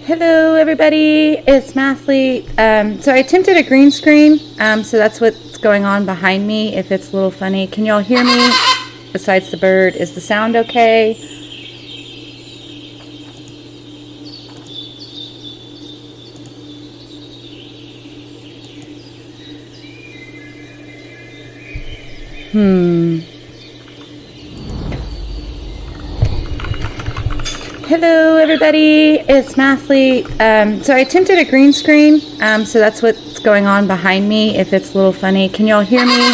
Hello everybody, it's Mathletee. So I attempted a green screen, so that's what's going on behind me. If it's a little funny, can y'all hear me besides the bird? Is the sound okay? Hello everybody, it's Mathletee. So I attempted a green screen, so that's what's going on behind me. If it's a little funny, can y'all hear me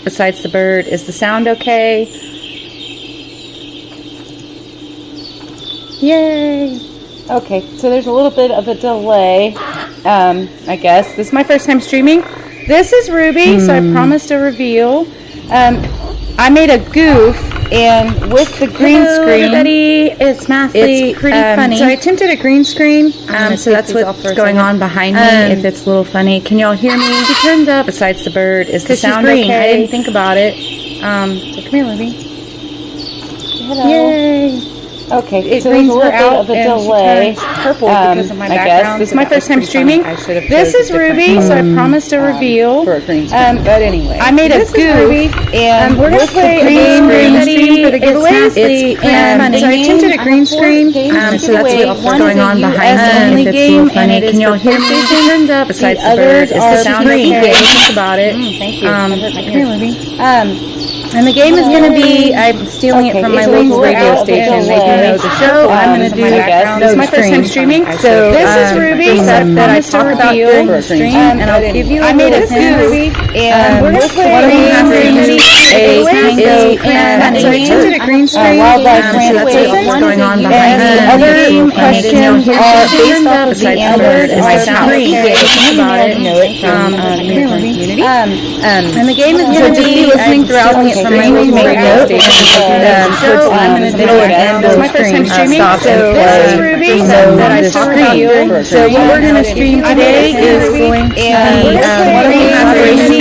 besides the bird? Is the sound okay? Yay! Okay, so there's a little bit of a delay, I guess. This is my first time streaming. This is Ruby, so I promised a reveal. I made a goof, and with the green screen, everybody, it's Mathletee. It's pretty funny. So I attempted a green screen, so that's what's going on behind me. If it's a little funny, can y'all hear me? She turned up besides the bird. Is the sound okay? I didn't think about it. So come here, Ruby. Hello. Yay! Okay, so there's a little bit of a delay. Purple because of my background. This is my first time streaming. This is Ruby, so I promised a reveal. For a green screen. But anyway, I made a goof, and we're going to play a green screen for the giveaways. So I attempted a green screen, so that's what's going on behind me. If it's a little funny, can y'all hear me? Besides the bird, is the sound okay? Think about it. Thank you. Come here, Ruby. And the game is going to be, I'm stealing it from my local radio station. They do know the show. I'm going to do, this is my first time streaming. So this is Ruby, that I talk about during the stream, and I'll give you a little hint. And we're going to play a Cango, and so I attempted a green screen, Wildlife Ranch, so that's what's going on behind me. and the other questions are based off of the answers, and I sound think about it. Community. And the game is going to be, listening throughout from my local radio station. I'm going to do it. This is my first time streaming. So this is Ruby, that I talk about you. So what we're going to stream today is going to be one of the operations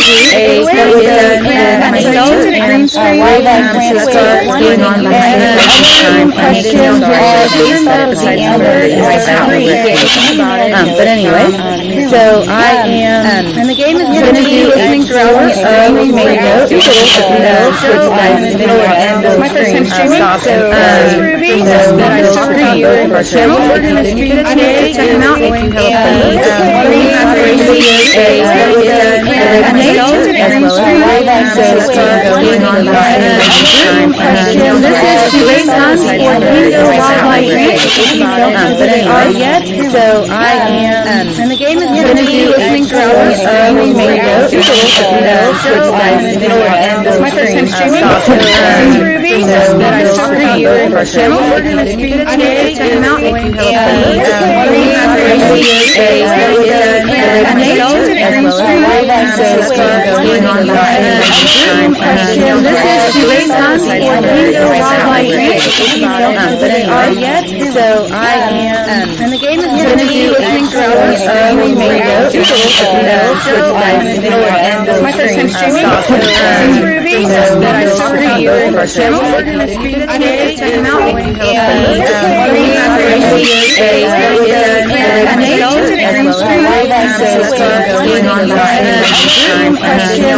that was done with myself and Wildlife Ranch going on behind me. And the questions are based off of the answers, and I sound but anyway, so I am, and the game is going to be listening throughout the radio station. This is my first time streaming. So this is Ruby, that I talk about you. So what we're going to stream today is check them out if you have one of the operations that was done with myself as well as Wildlife. So going on behind me. This is today's hunt for Cango Wildlife Ranch. If you don't know who they are yet, so I am, and the game is going to be listening throughout the radio station. This is my first time streaming. This is Ruby, that I talk about you. So what we're going to stream today check them out if you have one of the operations that was done with myself as well as Wildlife. So going on behind me. This is today's hunt for Cango Wildlife Ranch. If you don't know who they are yet, so I am, and the game is going to be listening throughout the radio station. This is my first time streaming. This is Ruby, that I talk about you. So what we're going to stream today check them out if you have one of the operations that was done with myself as well as Wildlife. So going on behind me.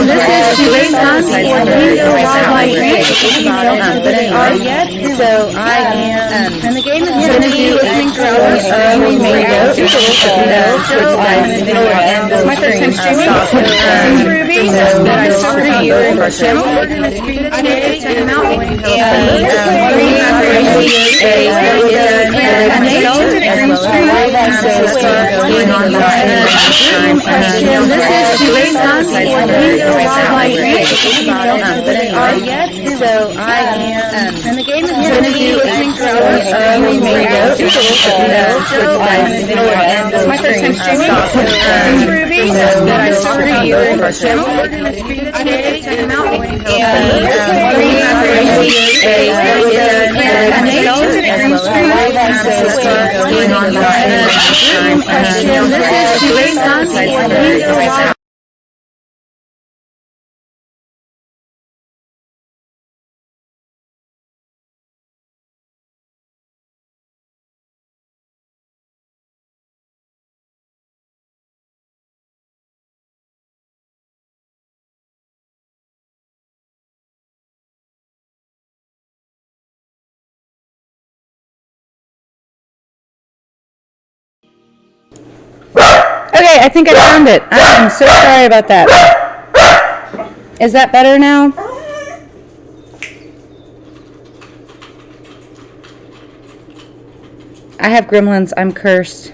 This is today's hunt for Cango Wildlife Ranch. If you don't know who they are yet, so I am, and the game is going to be listening throughout the radio station. This is my first time streaming. This is Ruby, that I talk about you. So what we're going to stream today check them out if you have one of the operations that was done with myself as well as Wildlife. So going on behind me. This is today's hunt for Cango Wildlife Ranch. If you don't know who they are yet, so I am, and the game is going to be listening throughout the radio station. This is my first time streaming. This is Ruby, that I talk about you. So what we're going to stream today check them out if you have one of the operations that was done with myself as well as Wildlife. So going on behind me. This is today's hunt for Cango Wildlife. Okay, I think I found it. I am so sorry about that. Is that better now? I have gremlins. I'm cursed.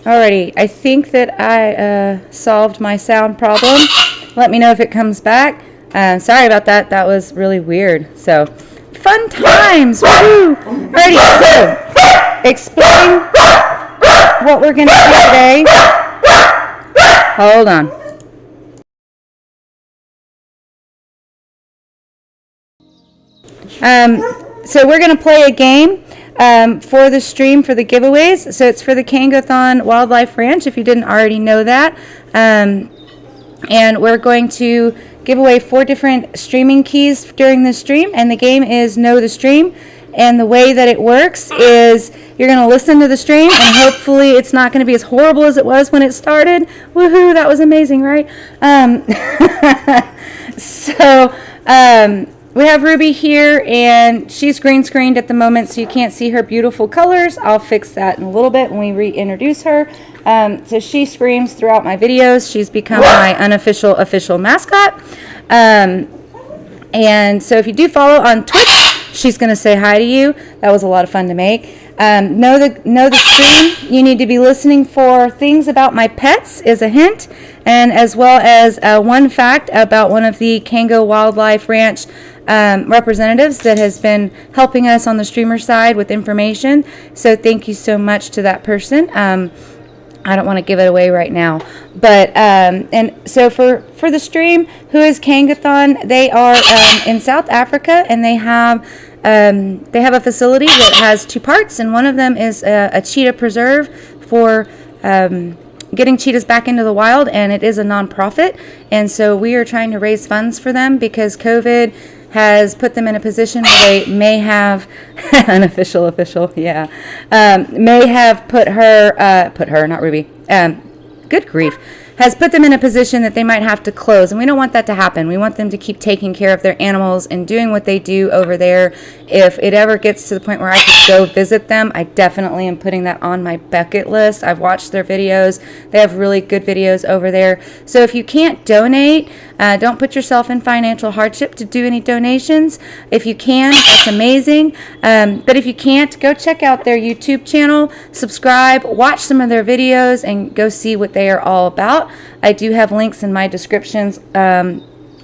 Alrighty, I think that I solved my sound problem. Let me know if it comes back. Sorry about that. That was really weird. So, fun times. Woo! Alrighty, so explain what we're gonna do today. Hold on. So we're gonna play a game. For the stream for the giveaways. So it's for the CangoThon Wildlife Ranch, if you didn't already know that. And we're going to give away 4 different streaming keys during the stream. And the game is Know the Stream. And the way that it works is you're going to listen to the stream, and hopefully it's not going to be as horrible as it was when it started. Woohoo, that was amazing, right? We have Ruby here, and she's green screened at the moment, so you can't see her beautiful colors. I'll fix that in a little bit when we reintroduce her. So she screams throughout my videos. She's become my unofficial official mascot. And so if you do follow on Twitch, she's going to say hi to you. That was a lot of fun to make. Know the stream. You need to be listening for things about my pets is a hint, and as well as one fact about one of the Cango Wildlife Ranch representatives that has been helping us on the streamer side with information. So thank you so much to that person. I don't want to give it away right now, but and so for the stream, who is CangoThon? They are in South Africa, and they have a facility that has 2 parts, and one of them is a cheetah preserve for getting cheetahs back into the wild, and it is a nonprofit. And so we are trying to raise funds for them because COVID has put them in a position where they may have may have put her, not Ruby, good grief, has put them in a position that they might have to close, and we don't want that to happen. We want them to keep taking care of their animals and doing what they do over there. If it ever gets to the point where I could go visit them, I definitely am putting that on my bucket list. I've watched their videos. They have really good videos over there. So if you can't donate, don't put yourself in financial hardship to do any donations. If you can, that's amazing. But if you can't, go check out their YouTube channel, subscribe, watch some of their videos, and go see what they are all about. I do have links in my descriptions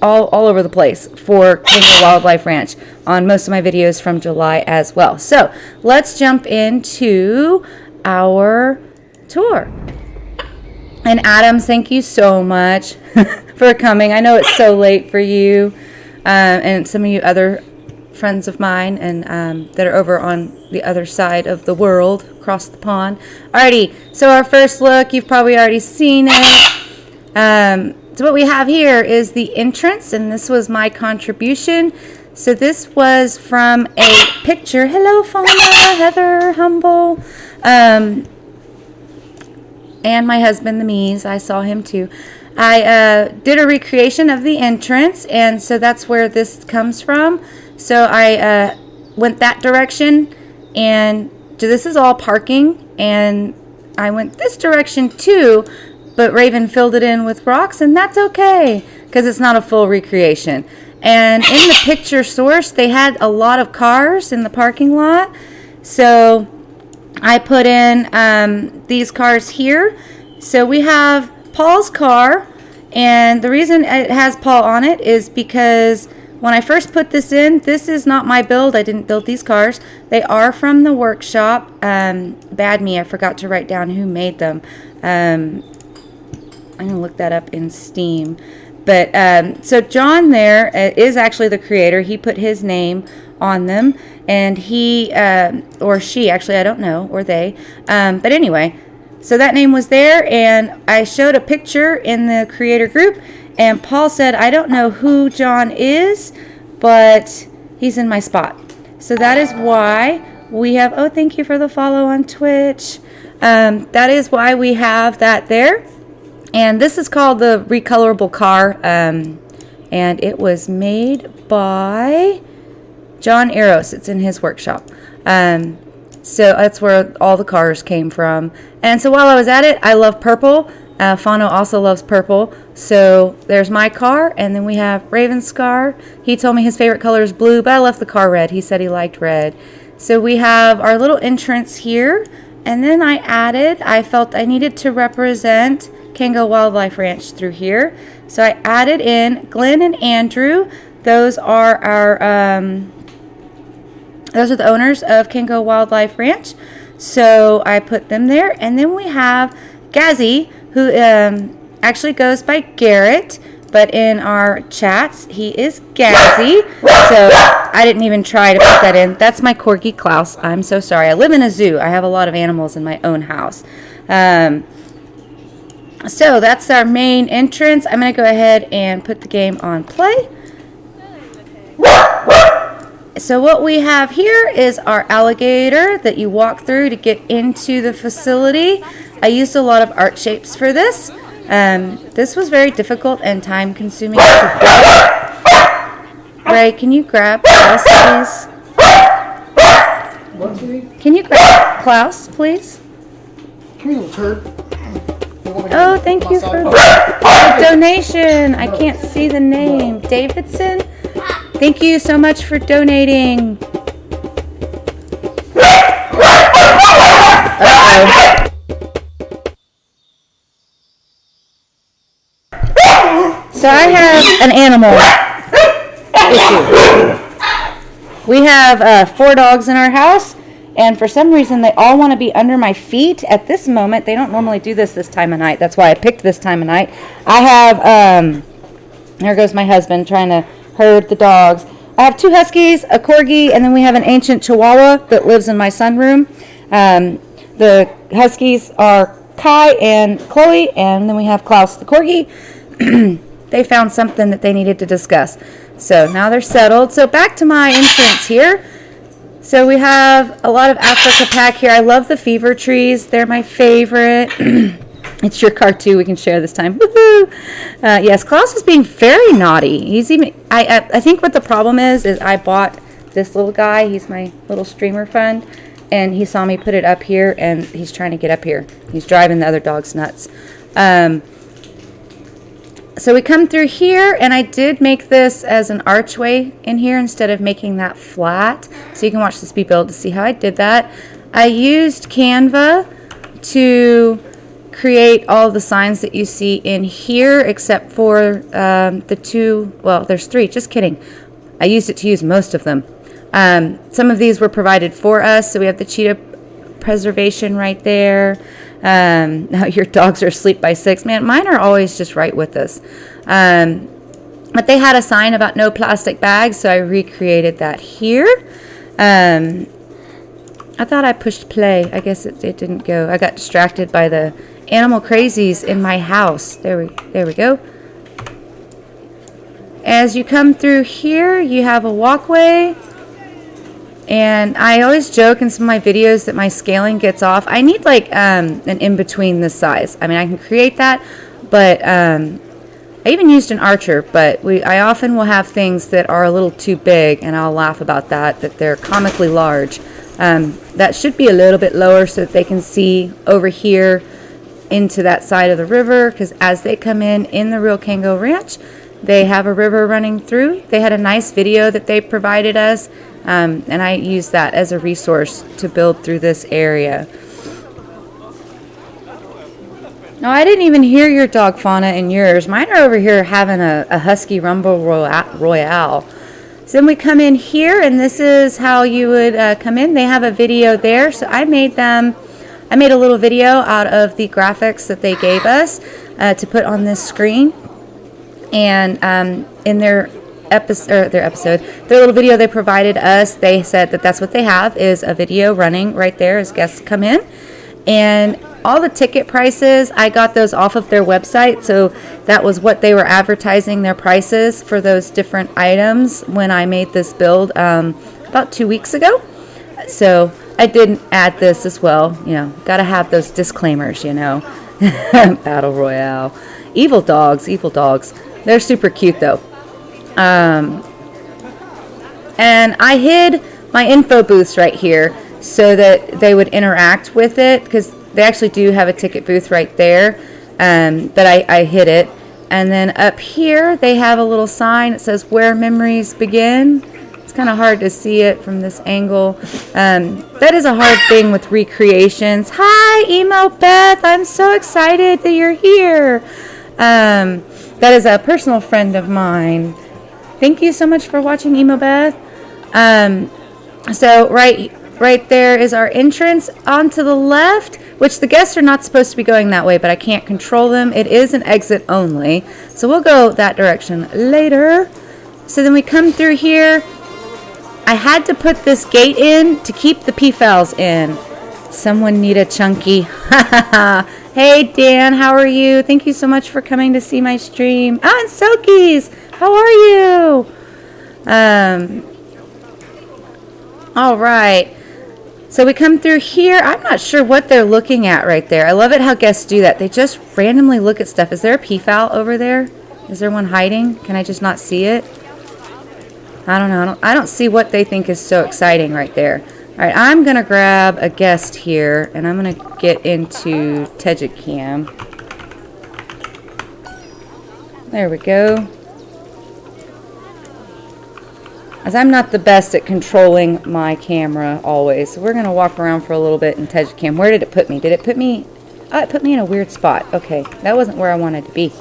all over the place for Cango Wildlife Ranch on most of my videos from July as well. So let's jump into our tour. And Adams, thank you so much for coming. I know it's so late for you and some of you other friends of mine and that are over on the other side of the world, across the pond. Alrighty, so our first look, you've probably already seen it. So what we have here is the entrance, and this was my contribution. So this was from a picture. Hello, Fauna, Heather, Humble, and my husband, the Mies. I saw him too. I did a recreation of the entrance, and so that's where this comes from. So I went that direction, and this is all parking, and I went this direction too, but Raven filled it in with rocks, and that's okay because it's not a full recreation. And in the picture source, they had a lot of cars in the parking lot, so I put in these cars here. So we have Paul's car, and the reason it has Paul on it is because when I first put this in, this is not my build. I didn't build these cars. They are from the workshop. Bad me, I forgot to write down who made them. I'm going to look that up in Steam. But so John there is actually the creator. He put his name on them, and he or she, actually I don't know, or they, but anyway, so that name was there, and I showed a picture in the creator group, and Paul said, I don't know who John is, but he's in my spot. So that is why we have, oh, thank you for the follow on Twitch. That is why we have that there. And this is called the recolorable car. And it was made by John Eros. It's in his workshop. So that's where all the cars came from. And so while I was at it, I love purple. Fano also loves purple. So there's my car, and then we have Ravenscar. He told me his favorite color is blue, but I left the car red. He said he liked red. So we have our little entrance here, and then I felt I needed to represent Cango Wildlife Ranch through here. So I added in Glenn and Andrew. Those are the owners of Cango Wildlife Ranch. So I put them there, and then we have Gazzy, who actually goes by Garrett, but in our chats, he is Gazzy. So I didn't even try to put that in. That's my corgi Klaus. I'm so sorry. I live in a zoo. I have a lot of animals in my own house. So that's our main entrance. I'm going to go ahead and put the game on play. So what we have here is our alligator that you walk through to get into the facility. I used a lot of art shapes for this. This was very difficult and time consuming to play. Ray, can you grab Klaus, please? Can you grab Klaus, please? Come here, little turd. Oh, thank you for the donation. I can't see the name. Davidson? Thank you so much for donating. Uh-oh. So I have an animal issue. We have 4 dogs in our house, and for some reason they all want to be under my feet at this moment. They don't normally do this time of night. That's why I picked this time of night. I have, there goes my husband trying to herd the dogs. I have 2 huskies, a corgi, and then we have an ancient chihuahua that lives in my sunroom. The huskies are Kai and Chloe, and then we have Klaus the corgi. They found something that they needed to discuss. So now they're settled. So back to my entrance here. So we have a lot of Africa pack here. I love the fever trees. They're my favorite. It's your car too. We can share this time. Woohoo! Yes, Klaus is being very naughty. He's even. I think what the problem is I bought this little guy. He's my little streamer friend, and he saw me put it up here, and he's trying to get up here. He's driving the other dogs nuts. So we come through here, and I did make this as an archway in here instead of making that flat. So you can watch this be built to see how I did that. I used Canva to create all the signs that you see in here, except for the 2, well, there's 3, just kidding. I used it to use most of them. Some of these were provided for us, so we have the cheetah preservation right there. Now your dogs are asleep by 6. Man, mine are always just right with us. But they had a sign about no plastic bags, so I recreated that here. I thought I pushed play. I guess it didn't go. I got distracted by the animal crazies in my house. There we go. As you come through here, you have a walkway. And I always joke in some of my videos that my scaling gets off. I need like an in-between this size. I mean, I can create that, but I even used an archer, but I often will have things that are a little too big, and I'll laugh about that they're comically large. That should be a little bit lower so that they can see over here into that side of the river, because as they come in the real Cango Ranch, they have a river running through. They had a nice video that they provided us, and I used that as a resource to build through this area. No, I didn't even hear your dog fauna in yours. Mine are over here having a husky rumble royale. So then we come in here, and this is how you would come in. They have a video there, so I made a little video out of the graphics that they gave us to put on this screen. And in their little video they provided us, they said that that's what they have, is a video running right there as guests come in. And all the ticket prices, I got those off of their website, so that was what they were advertising their prices for those different items when I made this build about 2 weeks ago. So I did add this as well. You know, got to have those disclaimers, you know. Battle Royale. Evil dogs. They're super cute, though. And I hid my info booths right here so that they would interact with it, because they actually do have a ticket booth right there. But I hid it. And then up here, they have a little sign that says "Where Memories Begin." It's kind of hard to see it from this angle. That is a hard thing with recreations. Hi, Emo Beth. I'm so excited that you're here. That is a personal friend of mine. Thank you so much for watching, Emo Beth. So right there is our entrance. On to the left, which the guests are not supposed to be going that way, but I can't control them. It is an exit only, so we'll go that direction later. So then we come through here. I had to put this gate in to keep the peafowls in. Someone need a chunky. Hey Dan, how are you? Thank you so much for coming to see my stream. Oh, and Silkies, how are you? All right. So we come through here. I'm not sure what they're looking at right there. I love it how guests do that. They just randomly look at stuff. Is there a peafowl over there? Is there one hiding? Can I just not see it? I don't know. I don't see what they think is so exciting right there. All right, I'm going to grab a guest here, and I'm going to get into Tejicam. There we go. As I'm not the best at controlling my camera always, so we're going to walk around for a little bit in Tejicam. Where did it put me? Did it put me... Oh, it put me in a weird spot. Okay, that wasn't where I wanted to be.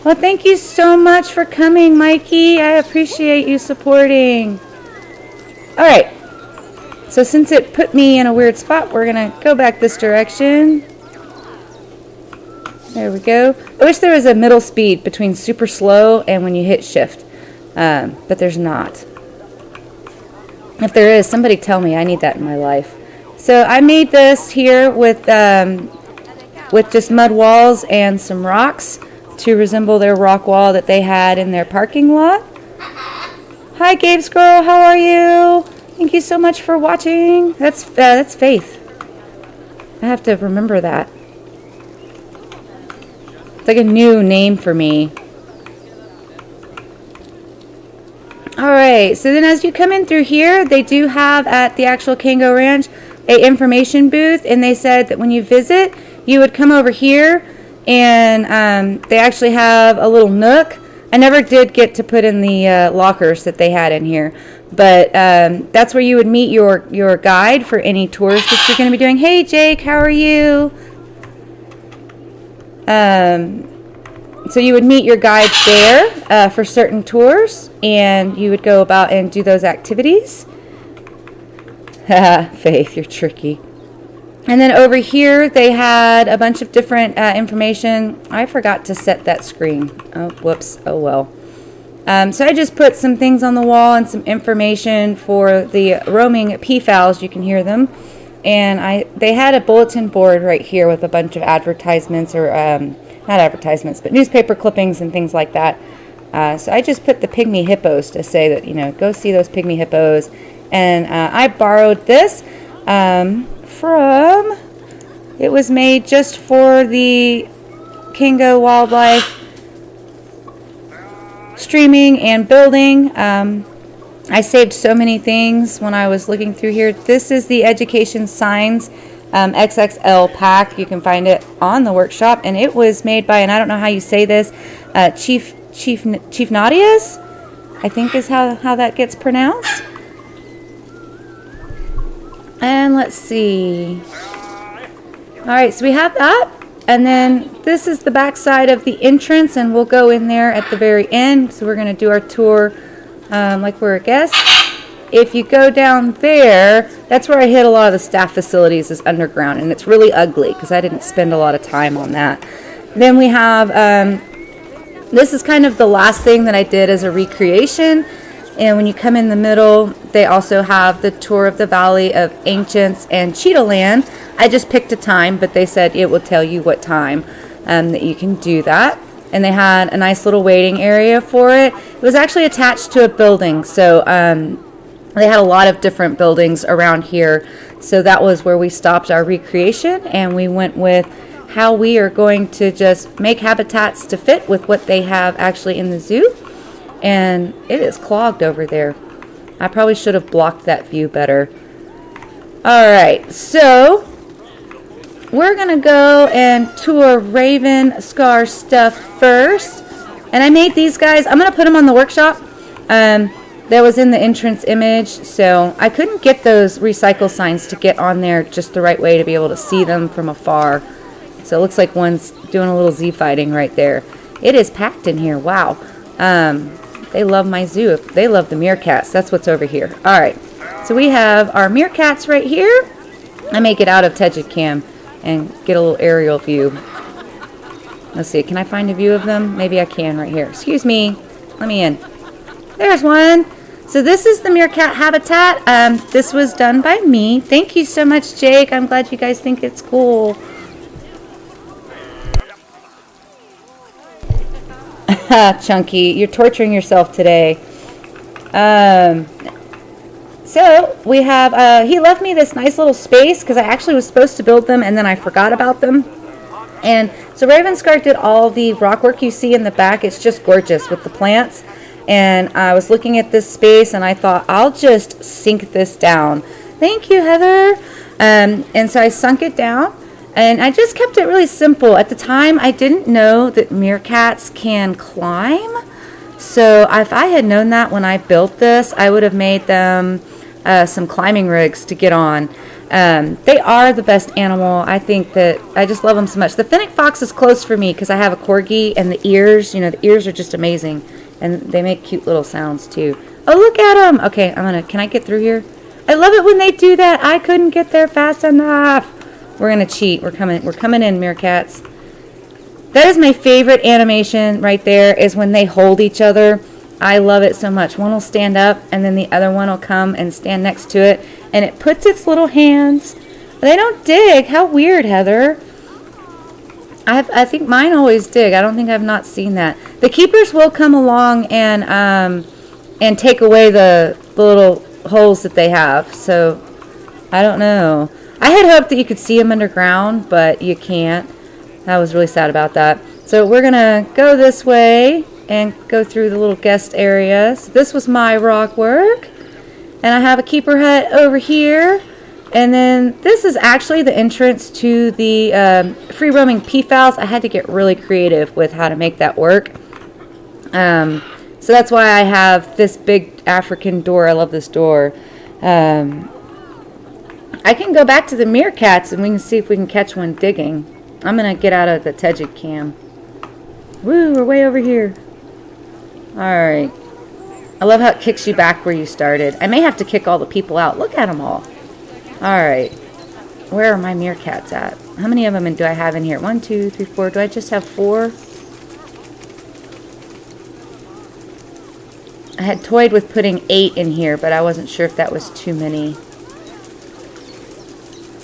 Well, thank you so much for coming, Mikey. I appreciate you supporting. All right. So since it put me in a weird spot, we're going to go back this direction. There we go. I wish there was a middle speed between super slow and when you hit shift. But there's not. If there is, somebody tell me. I need that in my life. So I made this here with just mud walls and some rocks to resemble their rock wall that they had in their parking lot. Hi, Gabe Squirrel. How are you? Thank you so much for watching. That's Faith. I have to remember that. It's like a new name for me. Alright, so then as you come in through here, they do have at the actual Cango Ranch a information booth, and they said that when you visit, you would come over here, and they actually have a little nook. I never did get to put in the lockers that they had in here, but that's where you would meet your guide for any tours that you're going to be doing. Hey Jake, how are you? So you would meet your guide there for certain tours, and you would go about and do those activities. Faith, you're tricky. And then over here, they had a bunch of different information. I forgot to set that screen. Oh, whoops. Oh, well. So I just put some things on the wall and some information for the roaming peafowls. You can hear them. And they had a bulletin board right here with a bunch of advertisements, or not advertisements, but newspaper clippings and things like that. So I just put the Pygmy hippos to say that, you know, go see those Pygmy hippos. And I borrowed this from, it was made just for the Cango Wildlife streaming and building. I saved so many things when I was looking through here. This is the Education Signs XXL pack. You can find it on the workshop, and it was made by, and I don't know how you say this, Chief Nadias, I think is how that gets pronounced. And let's see. All right, so we have that, and then this is the back side of the entrance, and we'll go in there at the very end. So we're going to do our tour like we're a guest. If you go down there, that's where I hid a lot of the staff facilities, is underground, and it's really ugly because I didn't spend a lot of time on that. Then we have, this is kind of the last thing that I did as a recreation. And when you come in the middle, they also have the tour of the Valley of Ancients and Cheetah Land. I just picked a time, but they said it will tell you what time that you can do that. and they had a nice little waiting area for it. It was actually attached to a building, so they had a lot of different buildings around here. So that was where we stopped our recreation, and we went with how we are going to just make habitats to fit with what they have actually in the zoo. And it is clogged over there. I probably should have blocked that view better. Alright, so we're going to go and tour Ravenscar stuff first. And I made these guys. I'm going to put them on the workshop. That was in the entrance image. So I couldn't get those recycle signs to get on there just the right way to be able to see them from afar. So it looks like one's doing a little Z fighting right there. It is packed in here. Wow. They love my zoo. They love the meerkats. That's what's over here. All right. So we have our meerkats right here. I may get out of Tejicam and get a little aerial view. Let's see. Can I find a view of them? Maybe I can right here. Excuse me. Let me in. There's one. So this is the meerkat habitat. This was done by me. Thank you so much, Jake. I'm glad you guys think it's cool. Chunky, you're torturing yourself today. So we have, he left me this nice little space because I actually was supposed to build them and then I forgot about them. And so Ravenscar did all the rock work you see in the back. It's just gorgeous with the plants. And I was looking at this space and I thought, I'll just sink this down. Thank you, Heather. And so I sunk it down. And I just kept it really simple. At the time, I didn't know that meerkats can climb. So if I had known that when I built this, I would have made them some climbing rigs to get on. They are the best animal. I think that I just love them so much. The fennec fox is close for me because I have a corgi, and the ears, the ears are just amazing. And they make cute little sounds too. Oh, look at them. Okay, can I get through here? I love it when they do that. I couldn't get there fast enough. We're gonna cheat. We're coming in, meerkats. That is my favorite animation right there, is when they hold each other. I love it so much. One will stand up and then the other one will come and stand next to it, and it puts its little hands. They don't dig. How weird, Heather. I think mine always dig. I don't think I've not seen that. The keepers will come along and take away the little holes that they have. So I don't know. I had hoped that you could see them underground, but you can't. I was really sad about that. So we're going to go this way and go through the little guest areas. So this was my rock work. And I have a keeper hut over here. And then this is actually the entrance to the free-roaming peafowls. I had to get really creative with how to make that work. So that's why I have this big African door. I love this door. I can go back to the meerkats and we can see if we can catch one digging. I'm going to get out of the Tejicam. Woo, we're way over here. Alright. I love how it kicks you back where you started. I may have to kick all the people out. Look at them all. Alright. Where are my meerkats at? How many of them do I have in here? 1, 2, 3, 4. Do I just have 4? I had toyed with putting 8 in here, but I wasn't sure if that was too many.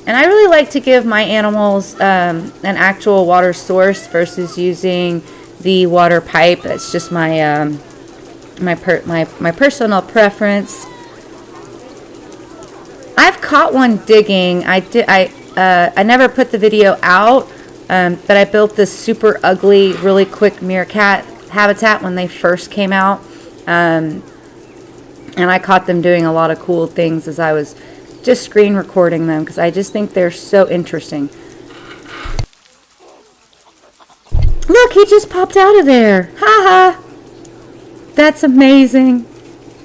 And I really like to give my animals an actual water source versus using the water pipe. It's just my my personal preference. I've caught one digging. I never put the video out, but I built this super ugly, really quick meerkat habitat when they first came out, and I caught them doing a lot of cool things as I was just screen recording them because I just think they're so interesting. Look, he just popped out of there. Haha. That's amazing.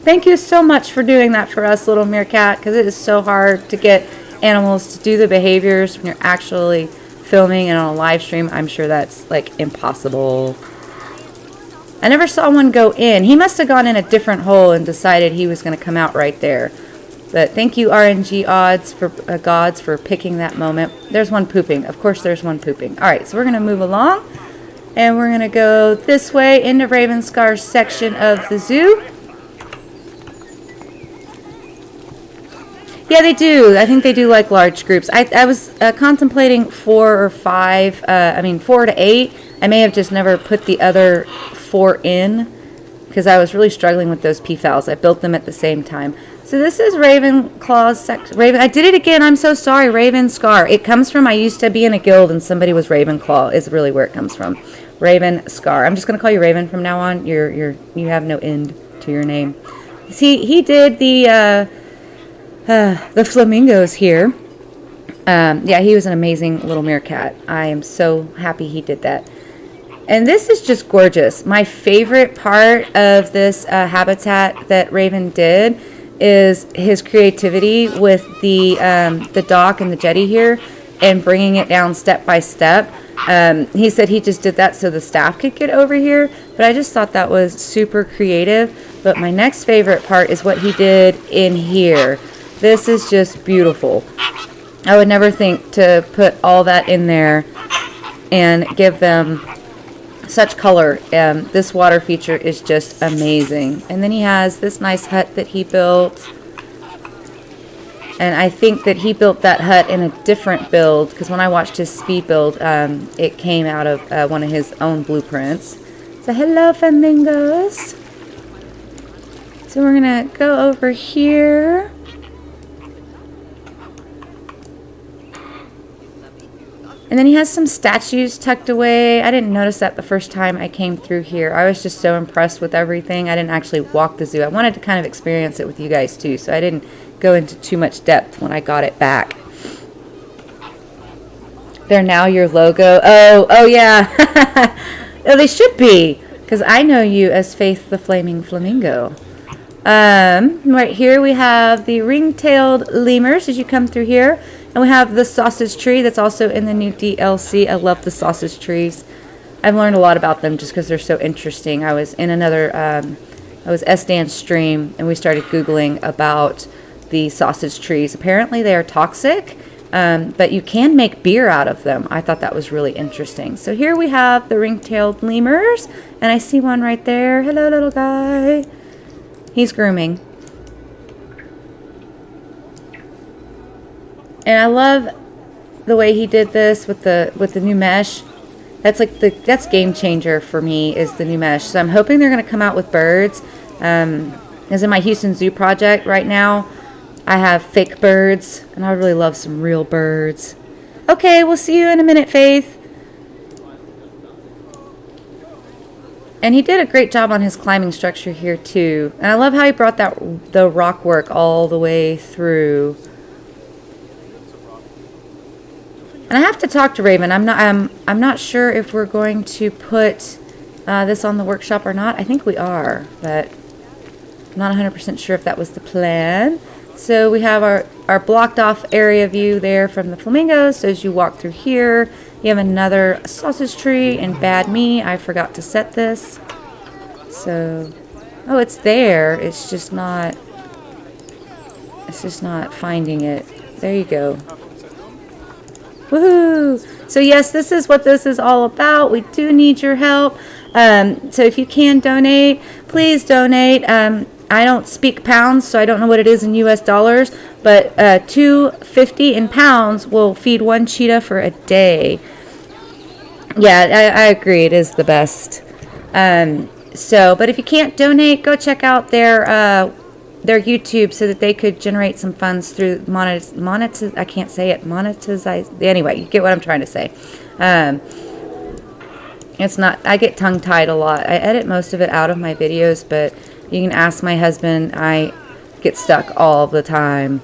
Thank you so much for doing that for us, little meerkat, because it is so hard to get animals to do the behaviors when you're actually filming and on a live stream. I'm sure that's like impossible. I never saw one go in. He must have gone in a different hole and decided he was going to come out right there. But thank you, RNG gods, for picking that moment. There's one pooping. Of course there's one pooping. All right, so we're going to move along. And we're going to go this way into Ravenscar's section of the zoo. Yeah, they do. I think they do like large groups. I was contemplating 4 or 5. 4 to 8. I may have just never put the other 4 in because I was really struggling with those peafowls. I built them at the same time. So this is Ravenclaw's section. I did it again. I'm so sorry. Ravenscar. It comes from, I used to be in a guild and somebody was Ravenclaw is really where it comes from. Ravenscar. I'm just going to call you Raven from now on. You have no end to your name. See, he did the flamingos here. Yeah, he was an amazing little meerkat. I am so happy he did that. And this is just gorgeous. My favorite part of this habitat that Raven did is his creativity with the dock and the jetty here and bringing it down step by step. He said he just did that so the staff could get over here, but I just thought that was super creative. But my next favorite part is what he did in here. This is just beautiful. I would never think to put all that in there and give them such color. This water feature is just amazing. And then he has this nice hut that he built. And I think that he built that hut in a different build because when I watched his speed build, it came out of one of his own blueprints. So hello, flamingos. So we're going to go over here. And then he has some statues tucked away. I didn't notice that the first time I came through here. I was just so impressed with everything. I didn't actually walk the zoo. I wanted to kind of experience it with you guys too, so I didn't go into too much depth when I got it back. They're now your logo. Oh yeah. Oh, they should be, because I know you as Faith the Flaming Flamingo. Right here we have the ring-tailed lemurs as you come through here. And we have the sausage tree that's also in the new DLC. I love the sausage trees. I've learned a lot about them just because they're so interesting. I was in another, I was SDan's stream, and we started Googling about the sausage trees. Apparently they are toxic, but you can make beer out of them. I thought that was really interesting. So here we have the ring-tailed lemurs, and I see one right there. Hello, little guy. He's grooming. And I love the way he did this with the new mesh. That's like that's game changer for me is the new mesh. So I'm hoping they're going to come out with birds. As in my Houston Zoo project right now, I have fake birds, and I really love some real birds. Okay, we'll see you in a minute, Faith. And he did a great job on his climbing structure here too. And I love how he brought the rock work all the way through. And I have to talk to Raven. I'm not sure if we're going to put this on the workshop or not. I think we are, but I'm not 100% sure if that was the plan. So we have our blocked off area view there from the flamingos. So as you walk through here, you have another sausage tree and bad me. I forgot to set this. So, oh, it's there. It's just not finding it. There you go. Woohoo! So yes, this is what this is all about. We do need your help. So if you can donate, please donate. I don't speak pounds, so I don't know what it is in US dollars, but $2.50 in pounds will feed one cheetah for a day. Yeah, I agree. It is the best. But if you can't donate, go check out their YouTube so that they could generate some funds through I can't say it. Monetize. Anyway, you get what I'm trying to say. It's not. I get tongue tied a lot. I edit most of it out of my videos, but you can ask my husband. I get stuck all the time.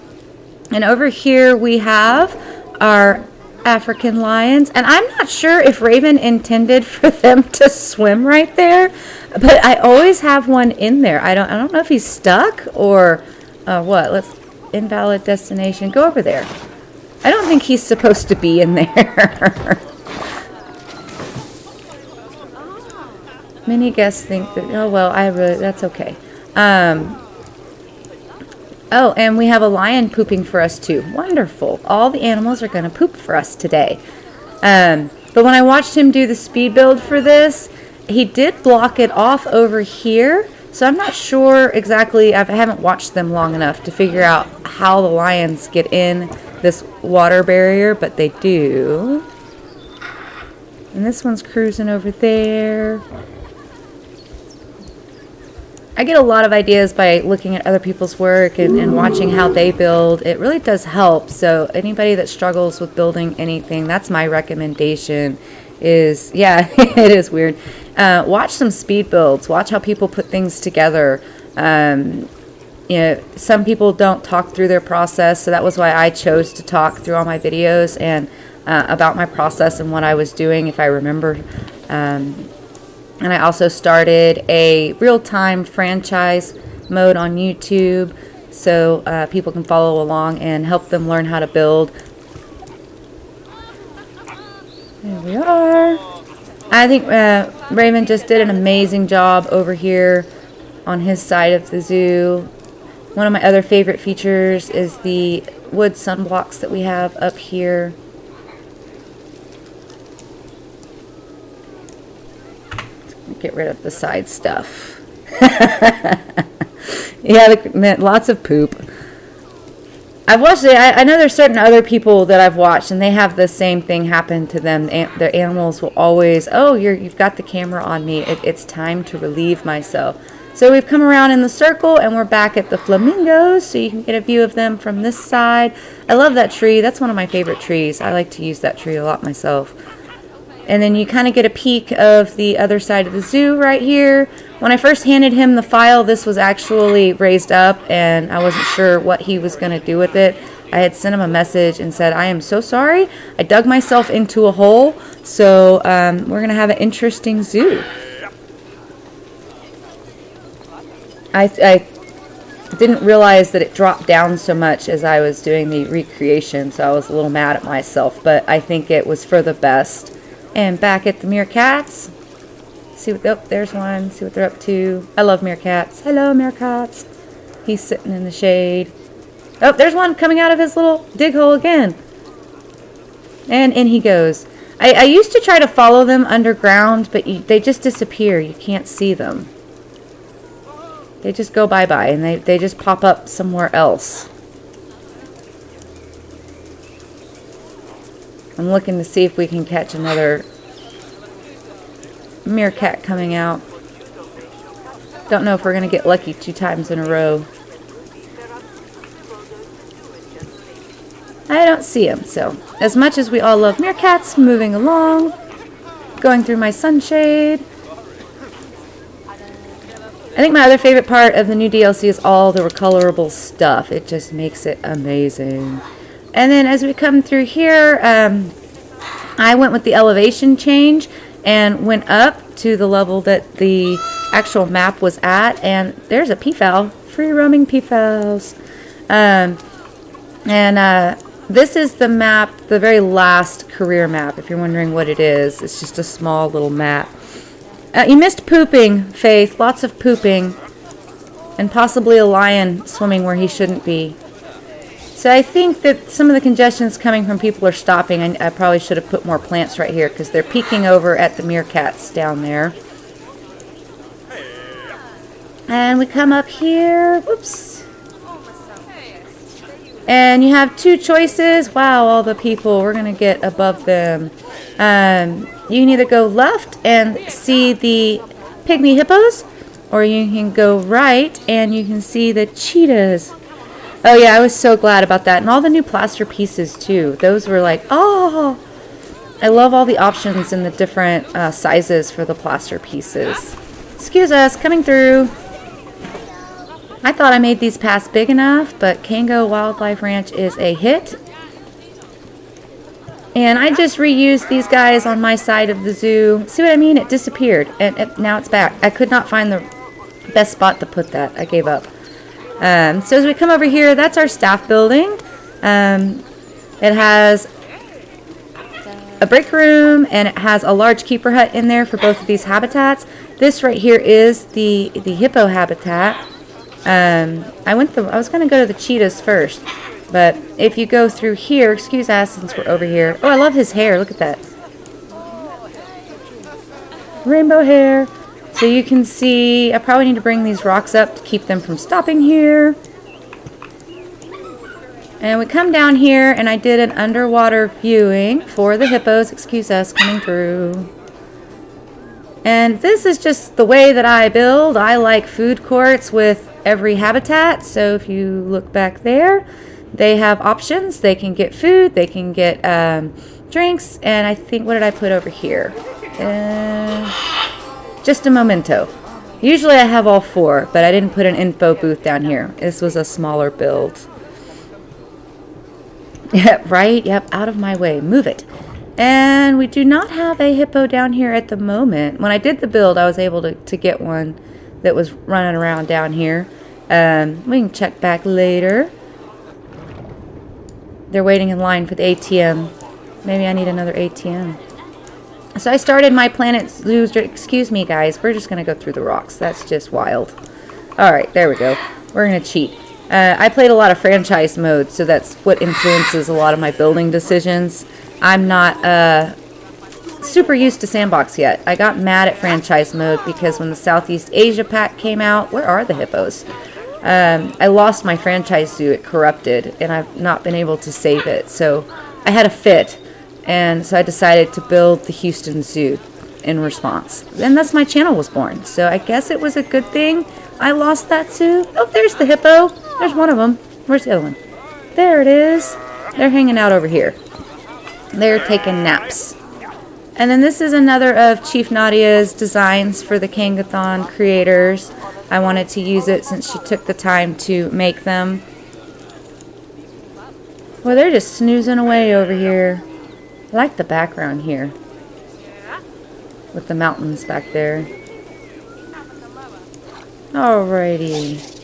And over here we have our African lions, and I'm not sure if Raven intended for them to swim right there, but I always have one in there. I don't know if he's stuck or what. Let's invalid destination. Go over there. I don't think he's supposed to be in there. Many guests think that. Oh well, that's okay. Oh, and we have a lion pooping for us too. Wonderful. All the animals are going to poop for us today. But when I watched him do the speed build for this, he did block it off over here. So I'm not sure exactly. I haven't watched them long enough to figure out how the lions get in this water barrier, but they do. And this one's cruising over there. I get a lot of ideas by looking at other people's work and watching how they build. It really does help. So anybody that struggles with building anything, that's my recommendation is, yeah, it is weird. Watch some speed builds. Watch how people put things together. You know, some people don't talk through their process, so that was why I chose to talk through all my videos and about my process and what I was doing, if I remember. And I also started a real-time franchise mode on YouTube, so people can follow along and help them learn how to build. There we are. I think Raven just did an amazing job over here on his side of the zoo. One of my other favorite features is the wood sunblocks that we have up here. Get rid of the side stuff. Yeah, lots of poop. I've watched it. I know there's certain other people that I've watched, and they have the same thing happen to them. Their animals will always, oh, you've got the camera on me. It's time to relieve myself. So we've come around in the circle, and we're back at the flamingos, so you can get a view of them from this side. I love that tree. That's one of my favorite trees. I like to use that tree a lot myself. And then you kind of get a peek of the other side of the zoo right here. When I first handed him the file, this was actually raised up, and I wasn't sure what he was going to do with it. I had sent him a message and said, I am so sorry. I dug myself into a hole, so we're going to have an interesting zoo. I didn't realize that it dropped down so much as I was doing the recreation, so I was a little mad at myself, but I think it was for the best. And back at the meerkats. See what, oh, there's one. See what they're up to. I love meerkats. Hello, meerkats. He's sitting in the shade. Oh, there's one coming out of his little dig hole again. And in he goes. I used to try to follow them underground, but they just disappear. You can't see them. They just go bye-bye, and they just pop up somewhere else. I'm looking to see if we can catch another meerkat coming out. Don't know if we're going to get lucky 2 times in a row. I don't see him, so as much as we all love meerkats, moving along, going through my sunshade. I think my other favorite part of the new DLC is all the recolorable stuff. It just makes it amazing. And then as we come through here, I went with the elevation change and went up to the level that the actual map was at. And there's a peafowl, free roaming peafowls. This is the map, the very last career map, if you're wondering what it is. It's just a small little map. You missed pooping, Faith. Lots of pooping. And possibly a lion swimming where he shouldn't be. So I think that some of the congestion is coming from people are stopping. I probably should have put more plants right here because they're peeking over at the meerkats down there. And we come up here. Whoops. And you have 2 choices. Wow, all the people. We're going to get above them. You can either go left and see the pygmy hippos, or you can go right and you can see the cheetahs. Oh yeah, I was so glad about that. And all the new plaster pieces too. Those were like, oh, I love all the options and the different sizes for the plaster pieces. Excuse us, coming through. I thought I made these paths big enough, but Cango Wildlife Ranch is a hit. And I just reused these guys on my side of the zoo. See what I mean? It disappeared, and now it's back. I could not find the best spot to put that. I gave up. So as we come over here, that's our staff building. It has a break room, and it has a large keeper hut in there for both of these habitats. This right here is the hippo habitat. I was going to go to the cheetahs first, but if you go through here, excuse us since we're over here. Oh, I love his hair. Look at that. Rainbow hair. So you can see, I probably need to bring these rocks up to keep them from stopping here. And we come down here, and I did an underwater viewing for the hippos. Excuse us coming through. And this is just the way that I build. I like food courts with every habitat. So if you look back there, they have options. They can get food, they can get drinks, and I think, what did I put over here? Just a memento. Usually I have all 4, but I didn't put an info booth down here. This was a smaller build. Yeah, right? Yep, out of my way. Move it. And we do not have a hippo down here at the moment. When I did the build, I was able to get one that was running around down here. We can check back later. They're waiting in line for the ATM. Maybe I need another ATM. So I started my Planet Zoo. Excuse me, guys. We're just going to go through the rocks. That's just wild. All right, there we go. We're going to cheat. I played a lot of franchise mode, so that's what influences a lot of my building decisions. I'm not super used to sandbox yet. I got mad at franchise mode because when the Southeast Asia pack came out, where are the hippos? I lost my franchise zoo. It corrupted, and I've not been able to save it. So I had a fit, and so I decided to build the Houston Zoo in response. And thus my channel was born. So I guess it was a good thing I lost that zoo. Oh, there's the hippo. There's one of them. Where's the other one? There it is. They're hanging out over here. They're taking naps. And then this is another of Chief Nadia's designs for the CangoThon creators. I wanted to use it since she took the time to make them. Well, they're just snoozing away over here. I like the background here with the mountains back there. Alrighty.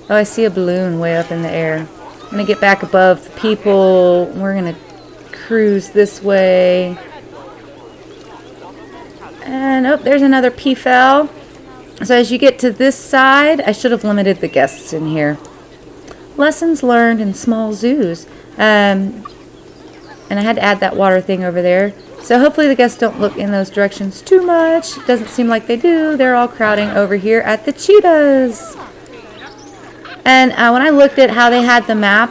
Oh, I see a balloon way up in the air. I'm going to get back above the people. We're going to cruise this way. And oh, there's another Peafowl. So as you get to this side, I should have limited the guests in here. Lessons learned in small zoos. And I had to add that water thing over there. So hopefully the guests don't look in those directions too much. It doesn't seem like they do. They're all crowding over here at the cheetahs. And when I looked at how they had the map,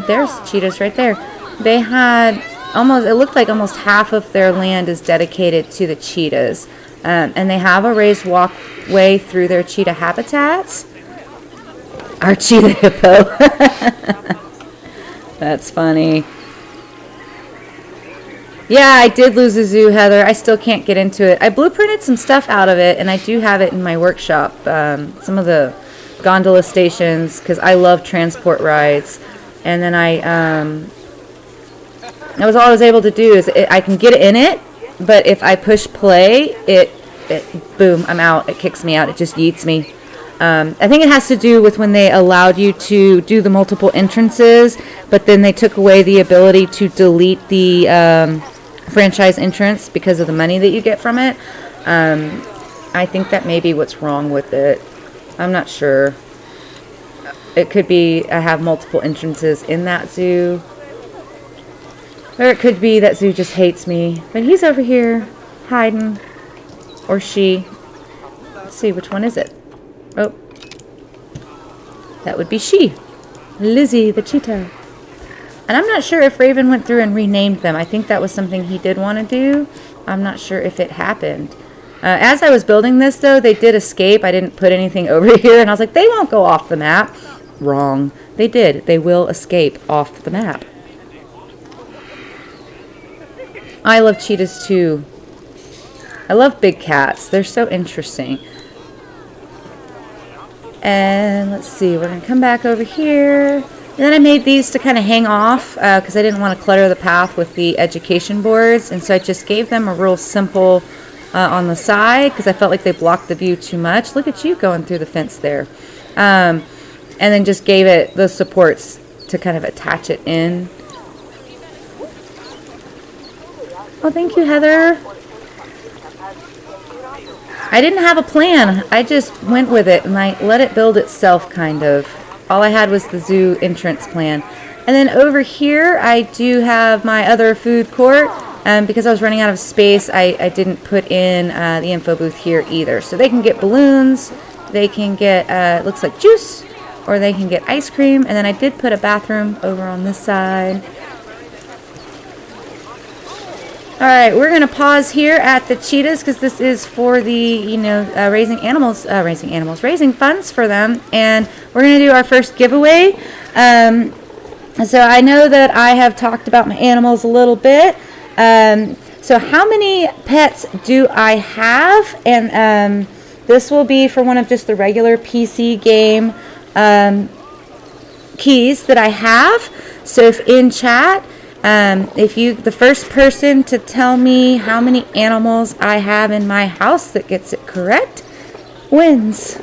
there's cheetahs right there. They had almost, it looked like almost half of their land is dedicated to the cheetahs. And they have a raised walkway through their cheetah habitats. Our cheetah hippo. That's funny. Yeah, I did lose a zoo, Heather. I still can't get into it. I blueprinted some stuff out of it, and I do have it in my workshop. Some of the gondola stations, because I love transport rides. And then that was all I was able to do is I can get in it, but if I push play, it boom, I'm out. It kicks me out. It just yeets me. I think it has to do with when they allowed you to do the multiple entrances, but then they took away the ability to delete the franchise entrance because of the money that you get from it. I think that may be what's wrong with it. I'm not sure. It could be I have multiple entrances in that zoo. Or it could be that zoo just hates me. But he's over here hiding. Or she. Let's see, which one is it? Oh. That would be she. Lizzie the cheetah. And I'm not sure if Raven went through and renamed them. I think that was something he did want to do. I'm not sure if it happened. As I was building this, though, they did escape. I didn't put anything over here. And I was like, they won't go off the map. Wrong. They did. They will escape off the map. I love cheetahs, too. I love big cats. They're so interesting. And let's see. We're going to come back over here. And then I made these to kind of hang off because I didn't want to clutter the path with the education boards. And so I just gave them a real simple on the side because I felt like they blocked the view too much. Look at you going through the fence there. And then just gave it the supports to kind of attach it in. Oh, thank you, Heather. I didn't have a plan. I just went with it and I let it build itself, kind of. All I had was the zoo entrance plan. And then over here, I do have my other food court. Because I was running out of space, I didn't put in the info booth here either. So they can get balloons. They can get, looks like juice. or they can get ice cream. And then I did put a bathroom over on this side. All right, we're gonna pause here at the cheetahs because this is for the, raising funds for them, and we're gonna do our first giveaway. So I know that I have talked about my animals a little bit. So how many pets do I have? And this will be for one of just the regular PC game keys that I have. So if in chat, the first person to tell me how many animals I have in my house that gets it correct wins.